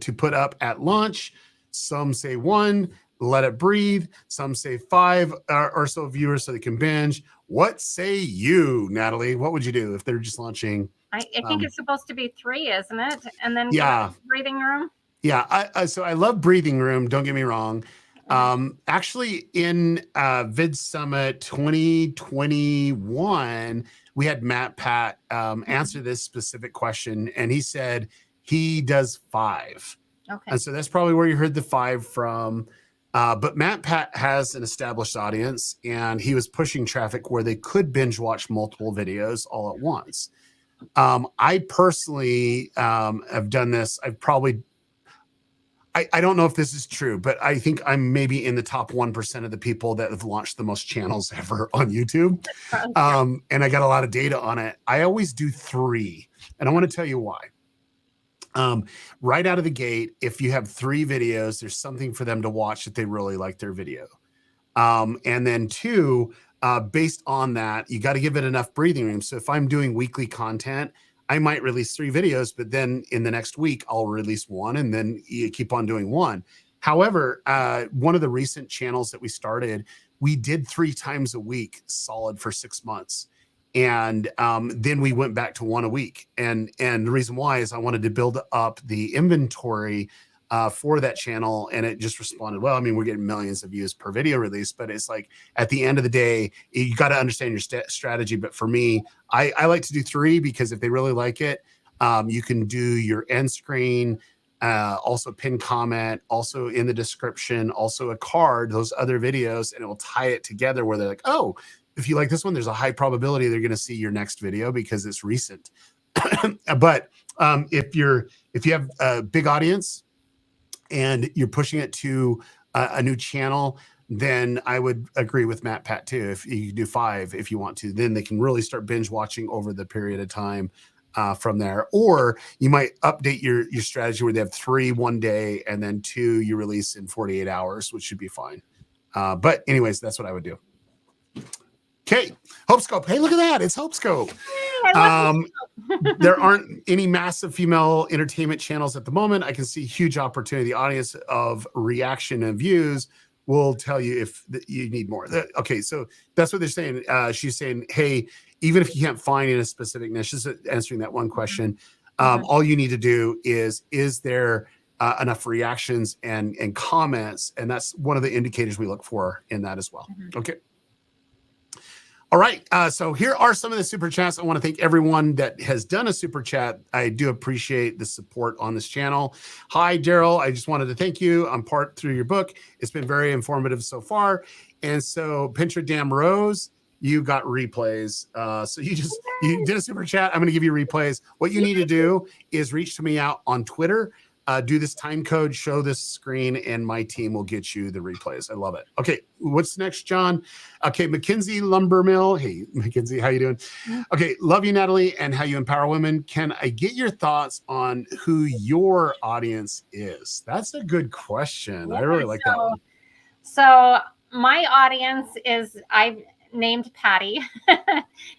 to put up at launch. Some say 1, let it breathe. Some say 5 or so viewers so they can binge. What say you, Natalie? What would you do if they're just launching? I think it's supposed to be 3, isn't it? And then breathing room. Yeah, so I love breathing room. Don't get me wrong. Actually, in Vid Summit 2021, we had Matt Pat answer this specific question, and he said he does 5. Okay. And so that's probably where you heard the 5 from. But Matt Pat has an established audience, and he was pushing traffic where they could binge watch multiple videos all at once. I personally have done this. I don't know if this is true, but I think I'm maybe in the top 1% of the people that have launched the most channels ever on YouTube. And I got a lot of data on it. I always do 3, and I want to tell you why. Right out of the gate, if you have 3 videos, there's something for them to watch that they really like their video. And then 2, based on that, you got to give it enough breathing room. So if I'm doing weekly content, I might release 3 videos, but then in the next week, I'll release 1, and then you keep on doing 1. However, one of the recent channels that we started, we did 3 times a week solid for 6 months. And then we went back to 1 a week. And the reason why is I wanted to build up the inventory for that channel, and it just responded well. I mean, we're getting millions of views per video release, but it's like at the end of the day, you got to understand your strategy. But for me, I like to do 3 because if they really like it, you can do your end screen, also pin comment, also in the description, also a card, those other videos, and it will tie it together where they're like, oh, if you like this one, there's a high probability they're going to see your next video because it's recent. But if you have a big audience and you're pushing it to a new channel, then I would agree with Matt Pat too. If you do 5, if you want to, then they can really start binge watching over the period of time from there. Or you might update your strategy where they have 3 one day and then 2 you release in 48 hours, which should be fine. But anyways, that's what I would do. Okay, HopeScope. Hey, look at that. It's HopeScope. There aren't any massive female entertainment channels at the moment. I can see huge opportunity. The audience of reaction and views will tell you if you need more. Okay, so that's what they're saying. She's saying, hey, even if you can't find in a specific niche, just answering that one question, all you need to do is there enough reactions and comments? And that's one of the indicators we look for in that as well. Okay. All right. So here are some of the super chats. I want to thank everyone that has done a super chat. I do appreciate the support on this channel. Hi, Daryl. I just wanted to thank you. I'm part through your book. It's been very informative so far. And so Pinter Dam Rose, you got replays. So you did a super chat. I'm going to give you replays. What you need to do is reach to me out on Twitter. Do this time code, show this screen, and my team will get you the replays. I love it. Okay, what's next, John? Okay, McKinsey Lumbermill. Hey, McKinsey, how you doing? Okay, love you, Natalie, and how you empower women. Can I get your thoughts on who your audience is? That's a good question. I really like that one. So my audience is, I've named Patty.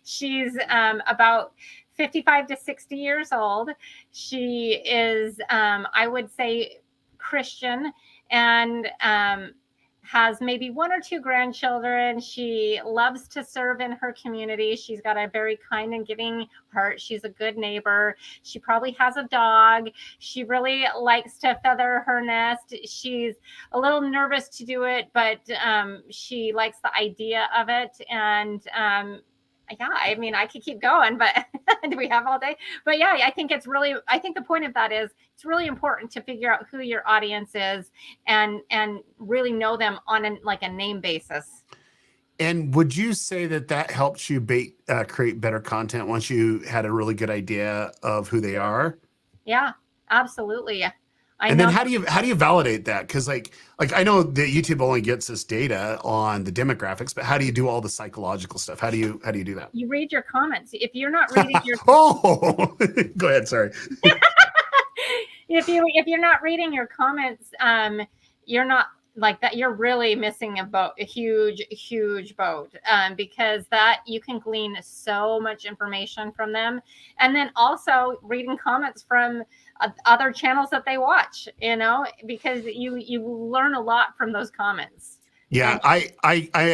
She's about 55 to 60 years old. She is, I would say, Christian, and has maybe 1 or 2 grandchildren. She loves to serve in her community. She's got a very kind and giving heart. She's a good neighbor. She probably has a dog. She really likes to feather her nest. She's a little nervous to do it, but she likes the idea of it. And yeah, I mean, I could keep going, but do we have all day? But yeah, I think the point of that is it's really important to figure out who your audience is and really know them on a name basis. And would you say that helps you create better content once you had a really good idea of who they are? Yeah, absolutely. And then how do you validate that? Because like I know that YouTube only gets us data on the demographics, but how do you do all the psychological stuff? How do you do that? You read your comments. If you're not reading your go ahead. Sorry. If you're not reading your comments, you're not like that, you're really missing a huge boat, because that you can glean so much information from them, and then also reading comments from other channels that they watch, because you learn a lot from those comments. Yeah, I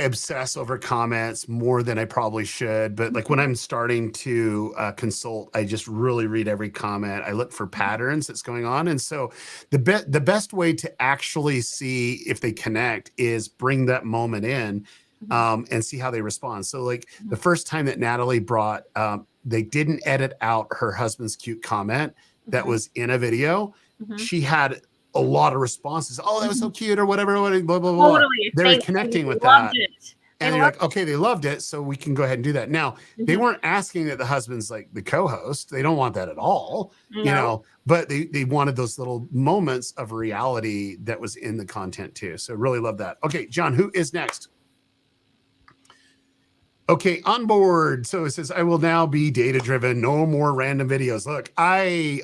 obsess over comments more than I probably should, but like when I'm starting to consult, I just really read every comment. I look for patterns that's going on, and so the best way to actually see if they connect is bring that moment in, and see how they respond. So like the first time that Natalie brought, they didn't edit out her husband's cute comment that was in a video. She had a lot of responses. Oh, that was so cute, or whatever, blah, blah, blah. Totally. They're connecting with that. And you're like, okay, they loved it, so we can go ahead and do that. Now, they weren't asking that the husband's like the co-host. They don't want that at all, but they wanted those little moments of reality that was in the content too. So really love that. Okay, John, who is next? Okay, on board. So it says, I will now be data-driven, no more random videos. Look, I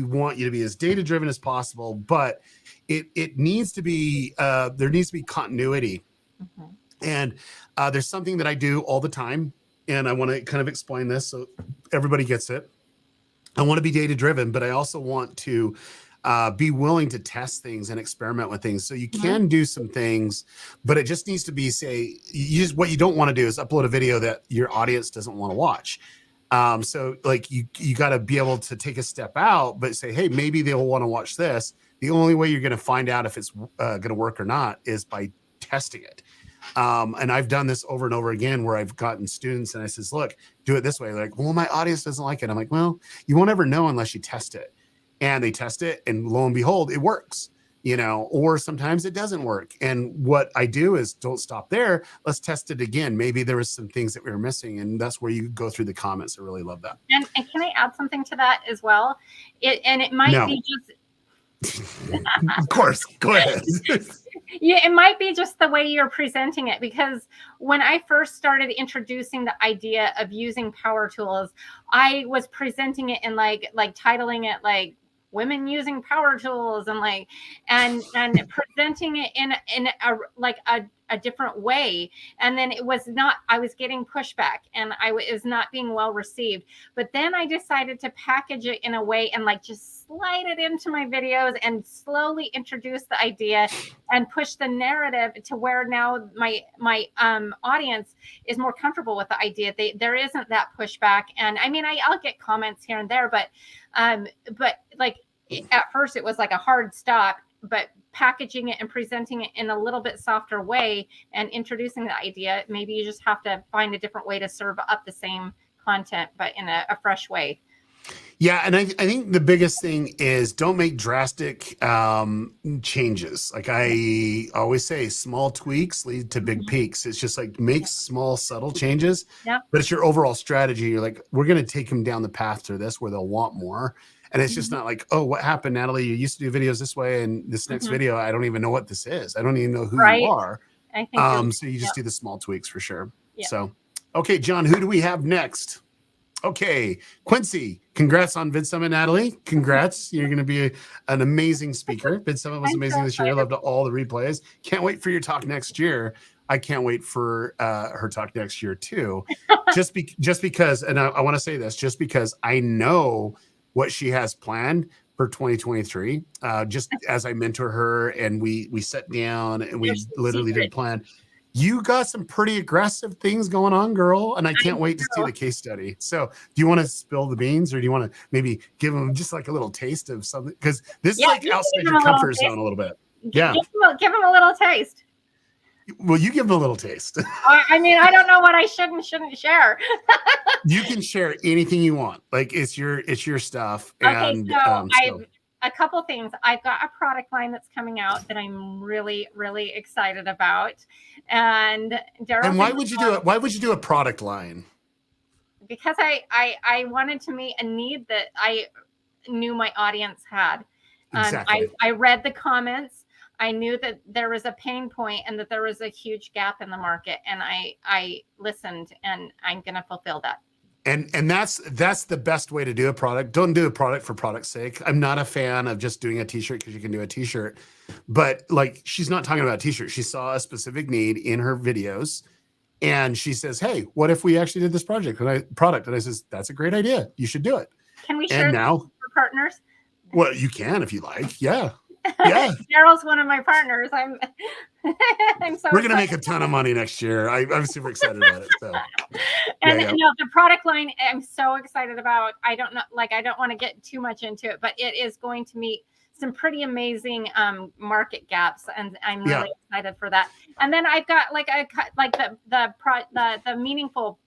want you to be as data-driven as possible, but it needs to be, there needs to be continuity. And there's something that I do all the time, and I want to kind of explain this so everybody gets it. I want to be data-driven, but I also want to be willing to test things and experiment with things. So you can do some things, but it just needs to be, what you don't want to do is upload a video that your audience doesn't want to watch. So like you got to be able to take a step out, but say, hey, maybe they'll want to watch this. The only way you're going to find out if it's going to work or not is by testing it. And I've done this over and over again where I've gotten students and I says, look, do it this way. They're like, well, my audience doesn't like it. I'm like, well, you won't ever know unless you test it. And they test it, and lo and behold, it works, or sometimes it doesn't work. And what I do is don't stop there. Let's test it again. Maybe there was some things that we were missing, and that's where you go through the comments. I really love that. And can I add something to that as well? It might be just... Of course, go ahead. Yeah, it might be just the way you're presenting it, because when I first started introducing the idea of using power tools, I was presenting it in like titling it like women using power tools, and presenting it in a different way. And then I was getting pushback, and it was not being well received. But then I decided to package it in a way and just slide it into my videos and slowly introduce the idea and push the narrative to where now my audience is more comfortable with the idea. There isn't that pushback. And I mean, I'll get comments here and there, but like at first it was like a hard stop, but packaging it and presenting it in a little bit softer way and introducing the idea, maybe you just have to find a different way to serve up the same content, but in a fresh way. Yeah, and I think the biggest thing is don't make drastic changes. Like I always say, small tweaks lead to big peaks. It's just like make small, subtle changes, but it's your overall strategy. You're like, we're going to take them down the path to this where they'll want more. And it's just not like, oh, what happened, Natalie? You used to do videos this way, and this next video, I don't even know what this is. I don't even know who you are. I think so you just do the small tweaks for sure. So, okay, John, who do we have next? Okay, Quincy, congrats on VidSummit, Natalie. Congrats. You're going to be an amazing speaker. VidSummit was amazing this year. I loved all the replays. Can't wait for your talk next year. I can't wait for her talk next year too. just because, and I want to say this, just because I know what she has planned for 2023. Just as I mentor her and we sat down and we literally did a plan. You got some pretty aggressive things going on, girl, and I can't wait to see the case study. So do you want to spill the beans, or do you want to maybe give them just like a little taste of something? Because this is like outside your comfort zone a little bit. Yeah. Give them a little taste. Well, you give them a little taste. I mean, I don't know what I should and shouldn't share. You can share anything you want. Like it's your stuff. Okay, And so a couple things. I've got a product line that's coming out that I'm really, really excited about. And why would you do it? Why would you do a product line? Because I wanted to meet a need that I knew my audience had. Exactly. I read the comments. I knew that there was a pain point and that there was a huge gap in the market, and I listened, and I'm going to fulfill that. And that's the best way to do a product. Don't do a product for product's sake. I'm not a fan of just doing a t-shirt because you can do a t-shirt. But like, she's not talking about t-shirts. She saw a specific need in her videos, and she says, "Hey, what if we actually did this project?" And I says, "That's a great idea. You should do it." Can we share And now, for partners? well, you can if you like. Yeah. Yeah. Daryl's one of my partners. I'm so We're gonna make a ton of money next year. I'm super excited about it. So and yeah. no, the product line I'm so excited about. I don't know, like I don't want to get too much into it, but it is going to meet some pretty amazing market gaps, and I'm really excited for that. And then I've got like the meaningful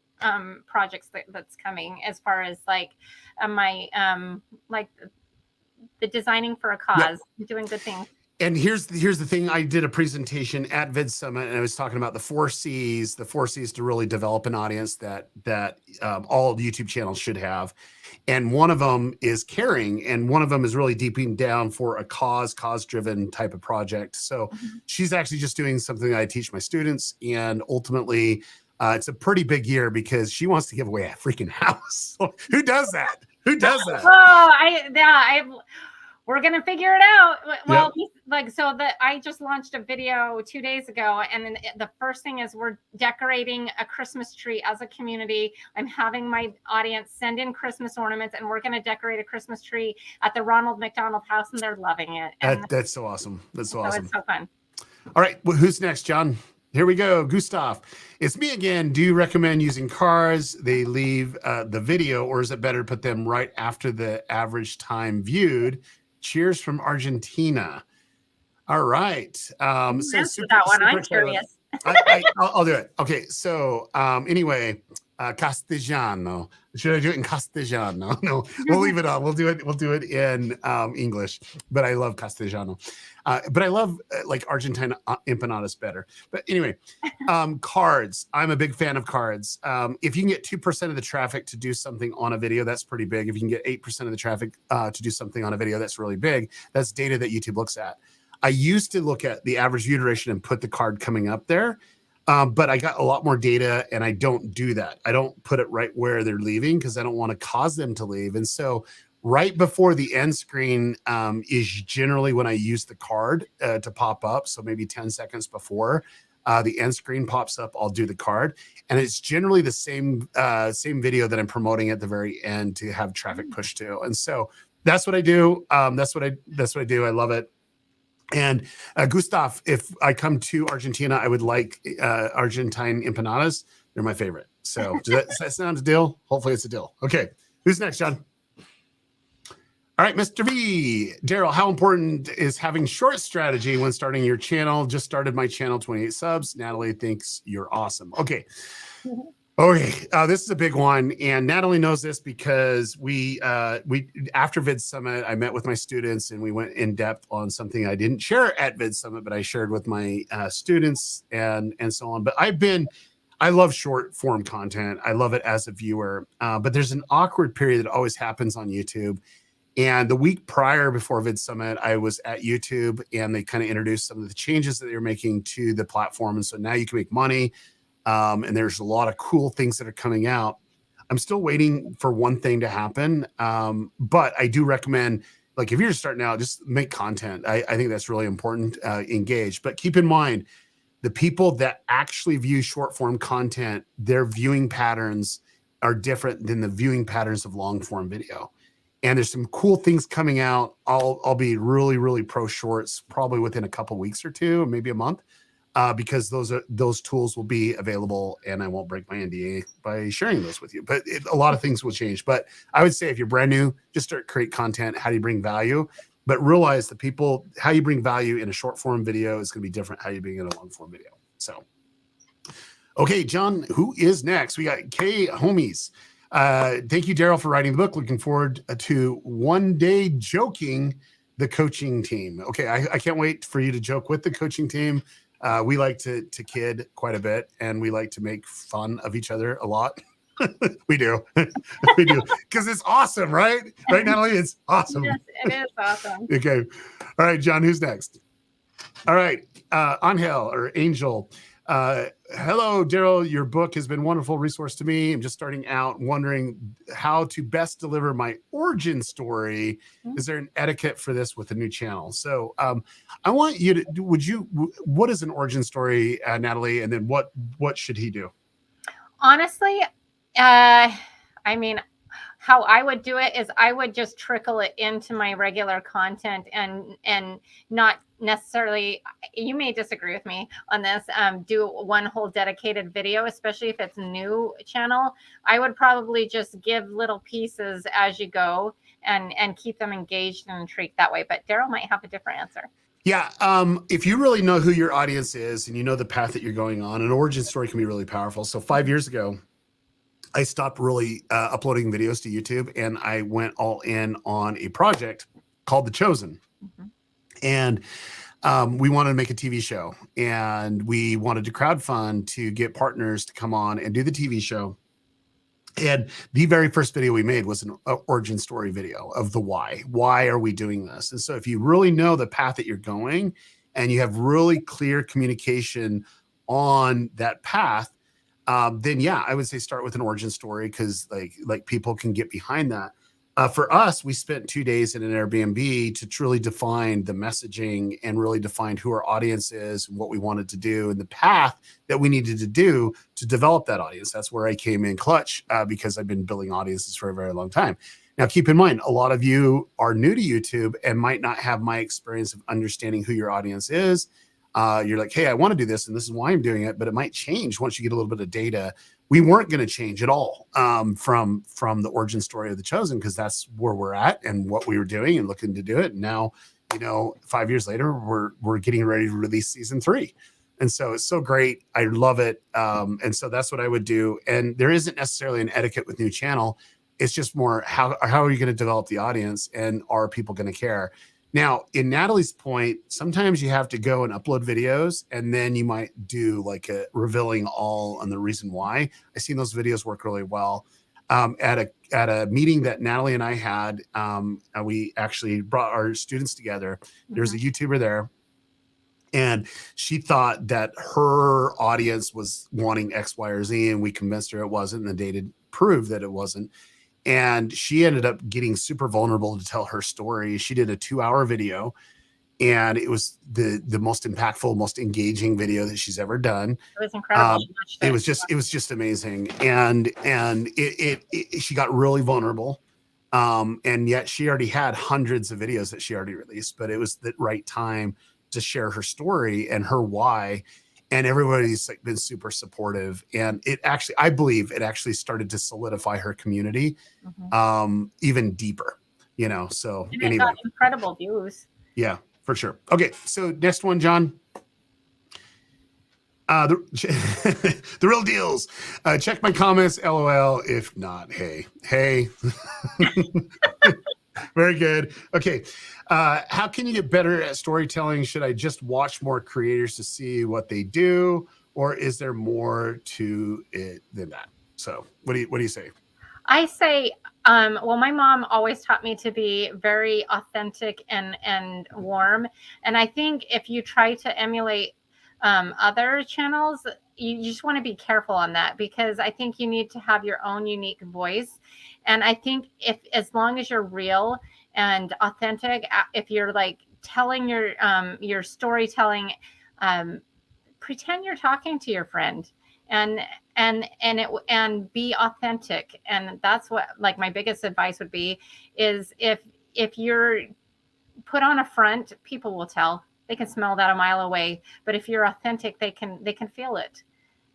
projects that's coming, as far as like my like the designing for a cause, doing good things. And here's the thing. I did a presentation at Vid Summit, and I was talking about the 4 C's to really develop an audience that all YouTube channels should have. And one of them is caring, and one of them is really deeping down for a cause-driven type of project. So she's actually just doing something that I teach my students, and ultimately it's a pretty big year because she wants to give away a freaking house. Who does that? Who does that? Oh, we're gonna figure it out. Well, I just launched a video 2 days ago, and then the first thing is we're decorating a Christmas tree as a community. I'm having my audience send in Christmas ornaments, and we're gonna decorate a Christmas tree at the Ronald McDonald House, and they're loving it. That's so awesome. That's so awesome. It's so fun. All right, well, who's next, John? Here we go. Gustav, it's me again. Do you recommend using cards? They leave the video, or is it better to put them right after the average time viewed? Cheers from Argentina. All right. Answer that one. I'm curious. I'll do it. Okay. So anyway, Castellano. Should I do it in Castellano? No, we'll leave it on. We'll do it in English. But I love Castellano. But I love like Argentina empanadas better. But anyway, cards. I'm a big fan of cards. If you can get 2% of the traffic to do something on a video, that's pretty big. If you can get 8% of the traffic to do something on a video, that's really big. That's data that YouTube looks at. I used to look at the average view duration and put the card coming up there. But I got a lot more data, and I don't do that. I don't put it right where they're leaving because I don't want to cause them to leave. And so right before the end screen is generally when I use the card to pop up. So maybe 10 seconds before the end screen pops up, I'll do the card. And it's generally the same video that I'm promoting at the very end to have traffic push to. And so that's what I do. That's what I do. I love it. And Gustav, if I come to Argentina, I would like Argentine empanadas. They're my favorite. So does that sound a deal? Hopefully it's a deal. Okay. Who's next, John? All right, Mr. V. Daryl, how important is having short strategy when starting your channel? Just started my channel, 28 subs. Natalie thinks you're awesome. Okay. Okay, this is a big one, and Natalie knows this because we after Vid Summit, I met with my students and we went in depth on something I didn't share at Vid Summit, but I shared with my students and so on. But I love short form content. I love it as a viewer, but there's an awkward period that always happens on YouTube. And the week prior, before Vid Summit, I was at YouTube, and they kind of introduced some of the changes that they were making to the platform, and so now you can make money. And there's a lot of cool things that are coming out. I'm still waiting for one thing to happen. But I do recommend, like, if you're just starting out, just make content. I think that's really important. Engage. But keep in mind, the people that actually view short form content, their viewing patterns are different than the viewing patterns of long form video. And there's some cool things coming out. I'll be really, really pro shorts probably within a couple weeks or two, maybe a month. Because those tools will be available, and I won't break my NDA by sharing those with you. But a lot of things will change. But I would say if you're brand new, just start create content. How do you bring value? But realize how you bring value in a short form video is going to be different how you bring in a long form video. So, okay, John, who is next? We got K Homies. Thank you, Daryl, for writing the book. Looking forward to one day joking the coaching team. Okay, I can't wait for you to joke with the coaching team. We like to kid quite a bit, and we like to make fun of each other a lot. We do. We do. Because it's awesome, right? Right, Natalie? It's awesome. Yes, it is awesome. Okay. All right, John, who's next? All right. Angel or Angel. Hello, Daryl. Your book has been a wonderful resource to me. I'm just starting out, wondering how to best deliver my origin story. Is there an etiquette for this with a new channel? So I want you to, what is an origin story, Natalie? And then what should he do? Honestly, I mean, how I would do it is I would just trickle it into my regular content and not necessarily, you may disagree with me on this, do one whole dedicated video, especially if it's a new channel. I would probably just give little pieces as you go and keep them engaged and intrigued that way. But Daryl might have a different answer. Yeah. If you really know who your audience is and you know the path that you're going on, an origin story can be really powerful. So 5 years ago, I stopped really uploading videos to YouTube, and I went all in on a project called The Chosen. And we wanted to make a TV show, and we wanted to crowdfund to get partners to come on and do the TV show. And the very first video we made was an origin story video of the why. Why are we doing this? And so if you really know the path that you're going and you have really clear communication on that path, then yeah, I would say start with an origin story, because like people can get behind that. For us, we spent 2 days in an Airbnb to truly define the messaging and really define who our audience is and what we wanted to do and the path that we needed to do to develop that audience. That's where I came in clutch, because I've been building audiences for a very long time. Now, keep in mind, a lot of you are new to YouTube and might not have my experience of understanding who your audience is. You're like, hey, I want to do this, and this is why I'm doing it, but it might change once you get a little bit of data. We weren't going to change at all from the origin story of The Chosen, because that's where we're at and what we were doing and looking to do it. And now, 5 years later, we're getting ready to release season 3. And so it's so great. I love it. And so that's what I would do. And there isn't necessarily an etiquette with new channel. It's just more how are you going to develop the audience, and are people going to care? Now, in Natalie's point, sometimes you have to go and upload videos, and then you might do like a revealing all on the reason why. I've seen those videos work really well. At a meeting that Natalie and I had, we actually brought our students together. There's a YouTuber there, and she thought that her audience was wanting X, Y, or Z, and we convinced her it wasn't, and the data proved that it wasn't. And she ended up getting super vulnerable to tell her story. She did a 2-hour video, and it was the most impactful, most engaging video that she's ever done. It was incredible. It was just amazing. And she got really vulnerable. And yet she already had hundreds of videos that she already released, but it was the right time to share her story and her why. And everybody's like been super supportive. And I believe it actually started to solidify her community even deeper, so and anyway. It got incredible views. Yeah, for sure. Okay. So next one, John. The real deals. Check my comments. LOL. If not, hey. Very good. Okay. How can you get better at storytelling? Should I just watch more creators to see what they do, or is there more to it than that? So what do you say? I say, well, my mom always taught me to be very authentic and warm. And I think if you try to emulate other channels, you just want to be careful on that, because I think you need to have your own unique voice. And I think as long as you're real and authentic, if you're like telling your storytelling, pretend you're talking to your friend and be authentic. And that's what, like, my biggest advice would be is if you're put on a front, people will tell. They can smell that a mile away. But if you're authentic, they can feel it.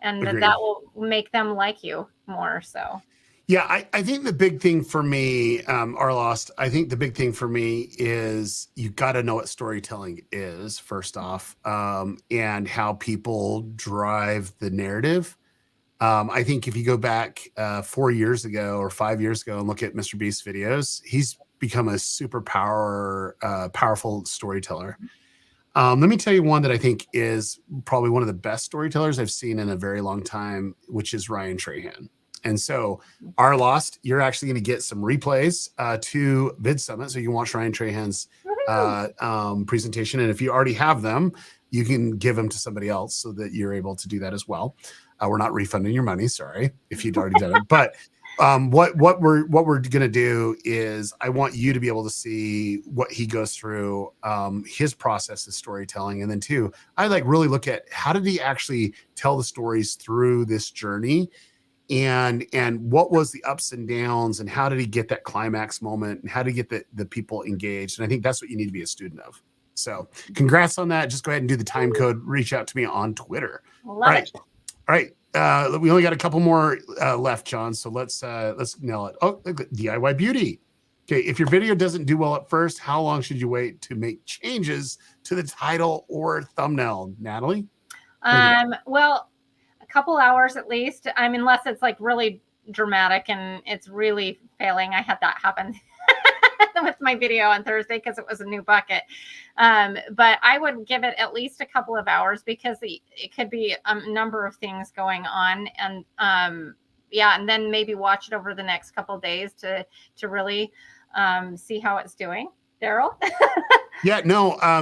And Agreed. That will make them like you more. So yeah, I think the big thing for me, Arlost, I think the big thing for me is you got to know what storytelling is, first off, and how people drive the narrative. I think if you go back 4 years ago or 5 years ago and look at Mr. Beast's videos, he's become a super powerful storyteller. Let me tell you one that I think is probably one of the best storytellers I've seen in a very long time, which is Ryan Trahan. And so, Arlost, you're actually going to get some replays to Vid Summit, so you can watch Ryan Trahan's presentation. And if you already have them, you can give them to somebody else so that you're able to do that as well. We're not refunding your money. Sorry if you'd already done it, but what we're going to do is I want you to be able to see what he goes through, his process of storytelling. And then two, I like really look at how did he actually tell the stories through this journey, and what was the ups and downs, and how did he get that climax moment, and how to get the people engaged. And I think that's what you need to be a student of. So congrats on that. Just go ahead and do the time code. Reach out to me on Twitter. Love it. All right. We only got a couple more left, John. So let's nail it. Oh, DIY beauty. Okay. If your video doesn't do well at first, how long should you wait to make changes to the title or thumbnail, Natalie? Well, a couple hours at least. I mean, unless it's like really dramatic and it's really failing. I had that happen with my video on Thursday because it was a new bucket. But I would give it at least a couple of hours because it could be a number of things going on. And and then maybe watch it over the next couple of days to really see how it's doing. Daryl? Yeah, no, I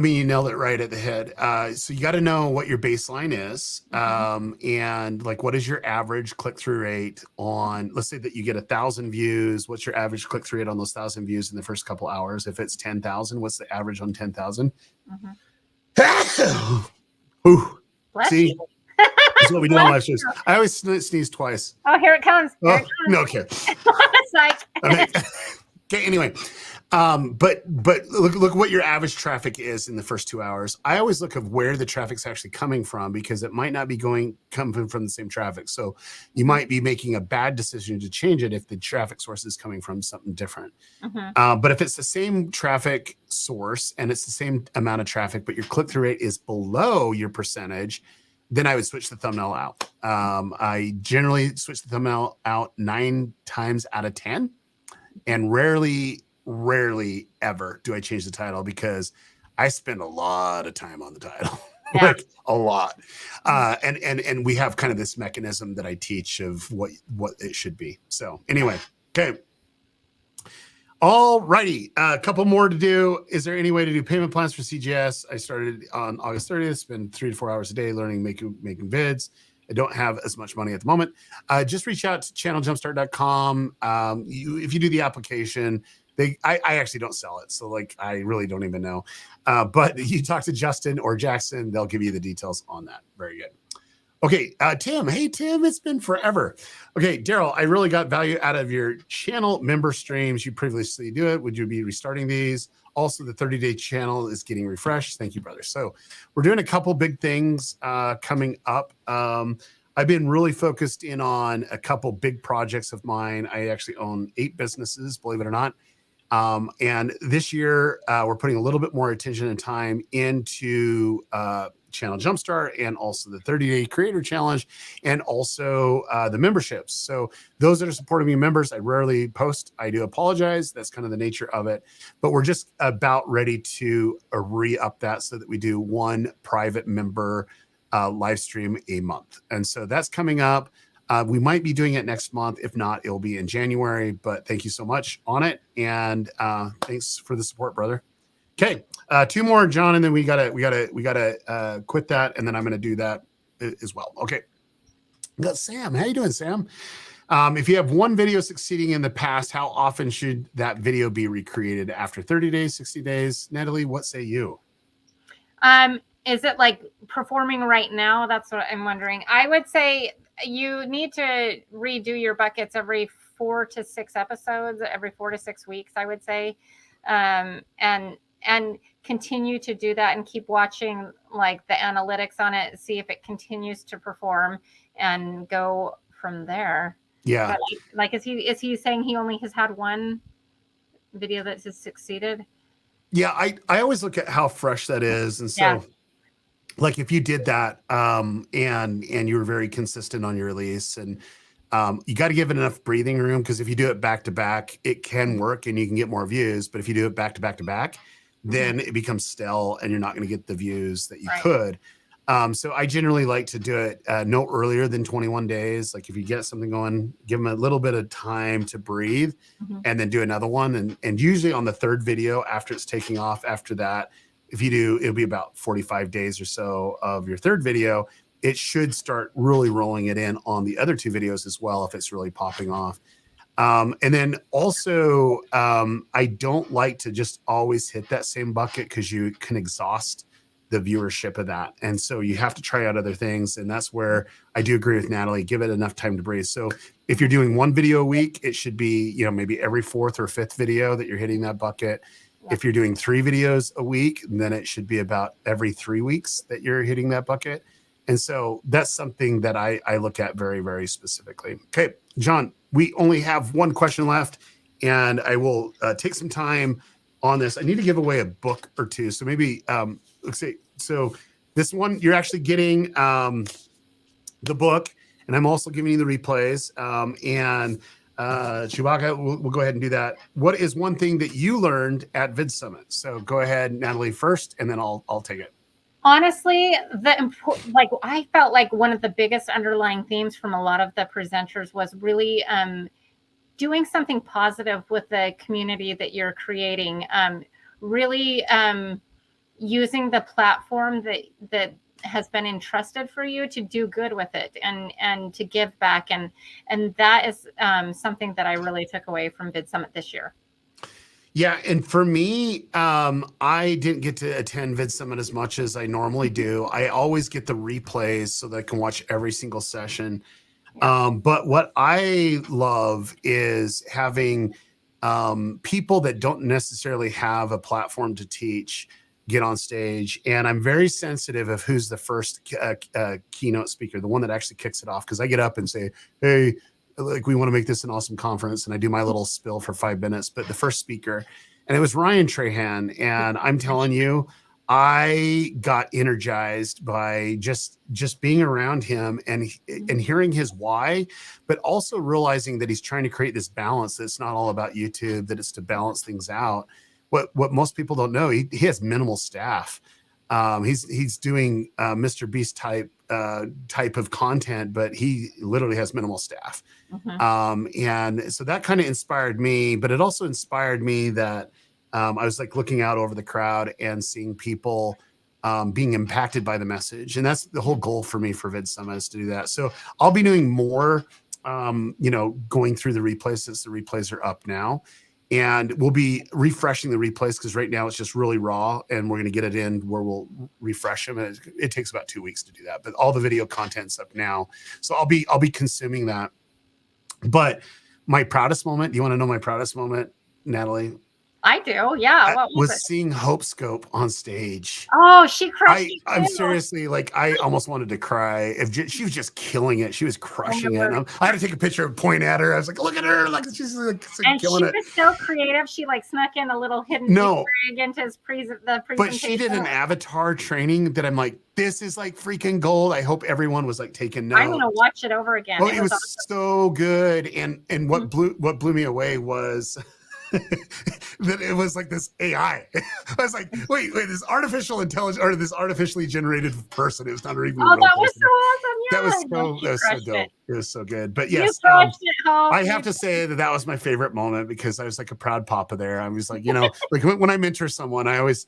mean, you nailed it right at the head. So you got to know what your baseline is. And like, what is your average click-through rate on, let's say that you get 1,000 views. What's your average click-through rate on those 1,000 views in the first couple hours? If it's 10,000, what's the average on 10,000? Ooh, see? This is what we do on live shows. I always sneeze twice. Oh, here it comes. Here it comes. No, okay. Psych. Okay, anyway. But look what your average traffic is in the first 2 hours. I always look at where the traffic's actually coming from, because it might not be coming from the same traffic. So you might be making a bad decision to change it if the traffic source is coming from something different. But if it's the same traffic source and it's the same amount of traffic, but your click-through rate is below your percentage, then I would switch the thumbnail out. I generally switch the thumbnail out 9 times out of 10, and rarely ever do I change the title, because I spend a lot of time on the title. Like a lot. And we have kind of this mechanism that I teach of what it should be. So anyway, okay. All righty. A couple more to do. Is there any way to do payment plans for CGS? I started on August 30th, spend 3 to 4 hours a day learning, making vids. I don't have as much money at the moment. Just reach out to channeljumpstart.com. If you do the application, I actually don't sell it. So like, I really don't even know. But you talk to Justin or Jackson, they'll give you the details on that. Very good. Okay. Tim. Hey, Tim, it's been forever. Okay. Daryl, I really got value out of your channel member streams. You previously do it. Would you be restarting these? Also, the 30-day channel is getting refreshed. Thank you, brother. So we're doing a couple big things coming up. I've been really focused in on a couple big projects of mine. I actually own 8 businesses, believe it or not. And this year, we're putting a little bit more attention and time into Channel Jumpstart, and also the 30-day creator challenge, and also the memberships. So those that are supporting me members, I rarely post. I do apologize. That's kind of the nature of it. But we're just about ready to re-up that so that we do 1 private member live stream a month. And so that's coming up. We might be doing it next month. If not, it'll be in January. But thank you so much on it, and thanks for the support, brother. Okay, 2 more, John, and then we gotta quit that, and then I'm gonna do that as well. Okay, we got Sam. How you doing, Sam? If you have one video succeeding in the past, how often should that video be recreated? After 30 days, 60 days? Natalie, what say you? Is it like performing right now? That's what I'm wondering. I would say you need to redo your buckets every 4 to 6 episodes, every 4 to 6 weeks, I would say. And continue to do that, and keep watching like the analytics on it, see if it continues to perform, and go from there. Yeah. But like, is he saying he only has had 1 video that has succeeded? Yeah. I always look at how fresh that is. And so like, if you did that, and you were very consistent on your release, and you got to give it enough breathing room, because if you do it back to back, it can work and you can get more views. But if you do it back to back to back, then it becomes stale and you're not going to get the views that you could. So I generally like to do it no earlier than 21 days. Like, if you get something going, give them a little bit of time to breathe, and then do another one. And usually on the 3rd video, after it's taking off, after that, if you do, it'll be about 45 days or so of your third video. It should start really rolling it in on the other 2 videos as well if it's really popping off. And then also, I don't like to just always hit that same bucket because you can exhaust the viewership of that. And so you have to try out other things. And that's where I do agree with Natalie, give it enough time to breathe. So if you're doing 1 video a week, it should be, maybe every 4th or 5th video that you're hitting that bucket. If you're doing 3 videos a week, then it should be about every 3 weeks that you're hitting that bucket. And so that's something that I look at very, very specifically. Okay, John, we only have 1 question left, and I will take some time on this. I need to give away a book or 2. So maybe, let's see. So this one, you're actually getting the book, and I'm also giving you the replays. And Chewbacca, we'll go ahead and do that. What is one thing that you learned at Vid Summit? So go ahead, Natalie, first, and then I'll take it. Honestly, I felt like one of the biggest underlying themes from a lot of the presenters was really doing something positive with the community that you're creating. Really using the platform that has been entrusted for you to do good with it and to give back, and that is something that I really took away from Vid Summit this year. Yeah, and for me, I didn't get to attend Vid Summit as much as I normally do. I always get the replays so that I can watch every single session. But what I love is having people that don't necessarily have a platform to teach get on stage. And I'm very sensitive of who's the first keynote speaker, the one that actually kicks it off. Because I get up and say, hey, we want to make this an awesome conference. And I do my little spill for 5 minutes. But the first speaker, and it was Ryan Trahan. And I'm telling you, I got energized by just being around him and hearing his why, but also realizing that he's trying to create this balance. That it's not all about YouTube, that it's to balance things out. What most people don't know, he has minimal staff. He's doing Mr. Beast type of content, but he literally has minimal staff. And so that kind of inspired me, but it also inspired me that I was like looking out over the crowd and seeing people being impacted by the message. And that's the whole goal for me for Vid Summit, is to do that. So I'll be doing more, going through the replays, since the replays are up now. And we'll be refreshing the replays because right now it's just really raw, and we're going to get it in where we'll refresh them. And it takes about 2 weeks to do that, but all the video content's up now. So I'll be consuming that. But my proudest moment, do you want to know my proudest moment, Natalie? I do. Yeah. What was seeing Hope Scope on stage. Oh, she crushed it. I'm seriously, like, I almost wanted to cry. She was just killing it. She was crushing it. And I had to take a picture and point at her. I was like, look at her. Like, she's like killing it. And she was so creative. She like snuck in a little hidden Easter egg into the presentation. But she did an avatar training that I'm like, this is like freaking gold. I hope everyone was like taking notes. I'm gonna watch it over again. Well, it was awesome. So good. And what blew me away was that it was like this AI. I was like, wait, this artificial intelligence, or this artificially generated person. It was not even. Oh, that was so awesome! Yeah, that was so dope. It was so good. But yes, I have to say that was my favorite moment, because I was like a proud papa there. I was like, like when I mentor someone, I always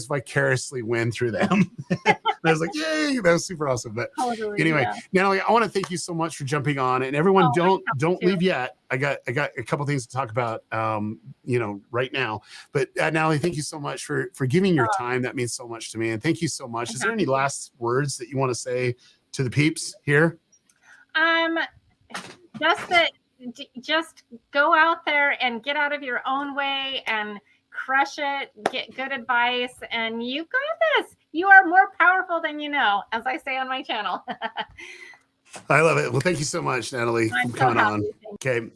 vicariously win through them. I was like, yay, that was super awesome. But anyway, Natalie, I want to thank you so much for jumping on. And everyone, don't leave yet. I got a couple things to talk about, right now. But Natalie, thank you so much for giving your time. That means so much to me. And thank you so much. Is there any last words that you want to say to the peeps here? Just go out there and get out of your own way and crush it. Get good advice, and you got this. You are more powerful than you know, as I say on my channel. I love it. Well, thank you so much, Natalie, for coming on. Okay.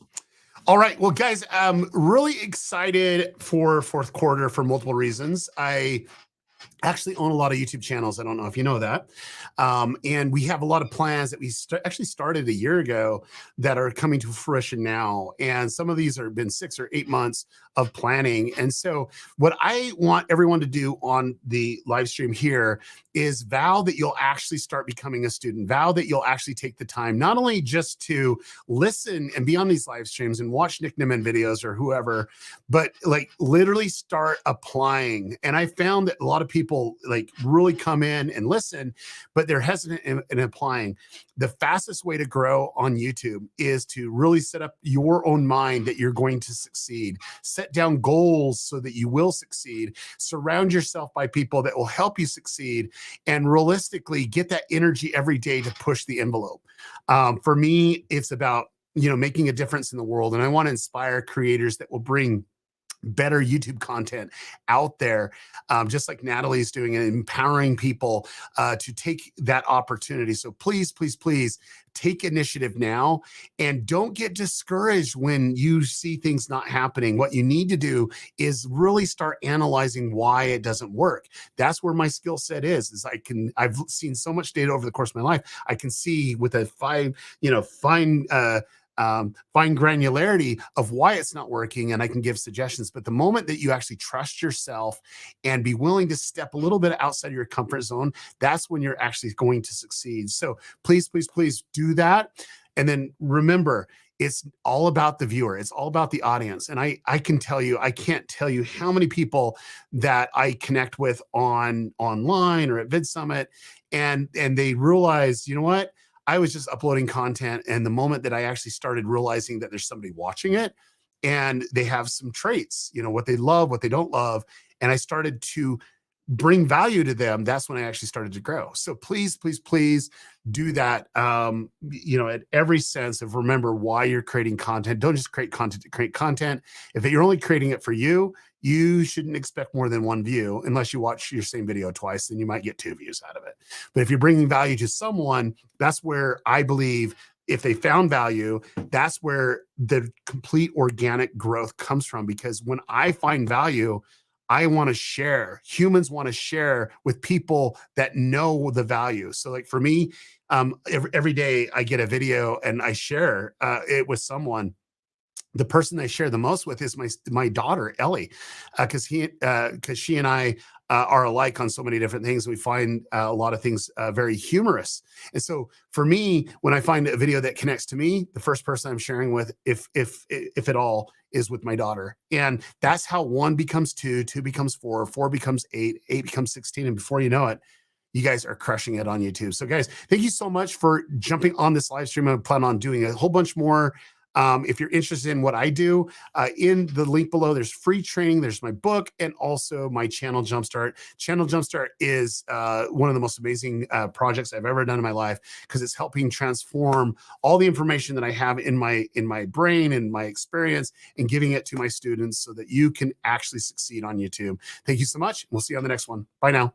All right. Well, guys, I'm really excited for fourth quarter for multiple reasons. I actually own a lot of YouTube channels. I don't know if you know that. And we have a lot of plans that we actually started a year ago that are coming to fruition now. And some of these have been 6 or 8 months of planning. And so what I want everyone to do on the live stream here is vow that you'll actually start becoming a student, vow that you'll actually take the time, not only just to listen and be on these live streams and watch Nick Nimmin videos or whoever, but like literally start applying. And I found that a lot of people like really come in and listen, but they're hesitant in applying. The fastest way to grow on YouTube is to really set up your own mind that you're going to succeed. Set down goals so that you will succeed. Surround yourself by people that will help you succeed, and realistically get that energy every day to push the envelope. For me, it's about, you know, making a difference in the world. And I want to inspire creators that will bring better YouTube content out there, just like Natalie's doing, and empowering people to take that opportunity. So please, please, please take initiative now, and don't get discouraged when you see things not happening. What you need to do is really start analyzing why it doesn't work. That's where my skill set is I've seen so much data over the course of my life. I can see with a fine granularity of why it's not working, and I can give suggestions. But the moment that you actually trust yourself and be willing to step a little bit outside of your comfort zone, that's when you're actually going to succeed. So please, please, please do that. And then remember, it's all about the viewer. It's all about the audience. And I can tell you, I can't tell you how many people that I connect with online or at VidSummit, and they realize, you know what? I was just uploading content, and the moment that I actually started realizing that there's somebody watching it and they have some traits, you know, what they love, what they don't love, and I started to bring value to them, that's when I actually started to grow. So please, please, please do that. You know, at every sense of remember why you're creating content. Don't just create content to create content. If you're only creating it for you, you shouldn't expect more than one view unless you watch your same video twice, then you might get 2 views out of it. But if you're bringing value to someone, that's where I believe if they found value, that's where the complete organic growth comes from. Because when I find value, I want to share. Humans want to share with people that know the value. So like for me, every day I get a video and I share it with someone. The person I share the most with is my daughter, Ellie, because she and I are alike on so many different things. We find a lot of things very humorous. And so for me, when I find a video that connects to me, the first person I'm sharing with, if at all, is with my daughter. And that's how 1 becomes 2, 2 becomes 4, 4 becomes 8, 8 becomes 16. And before you know it, you guys are crushing it on YouTube. So guys, thank you so much for jumping on this live stream. I plan on doing a whole bunch more. If you're interested in what I do, in the link below, there's free training, there's my book, and also my Channel Jumpstart. Channel Jumpstart is one of the most amazing projects I've ever done in my life, because it's helping transform all the information that I have in my brain and my experience, and giving it to my students so that you can actually succeed on YouTube. Thank you so much. We'll see you on the next one. Bye now.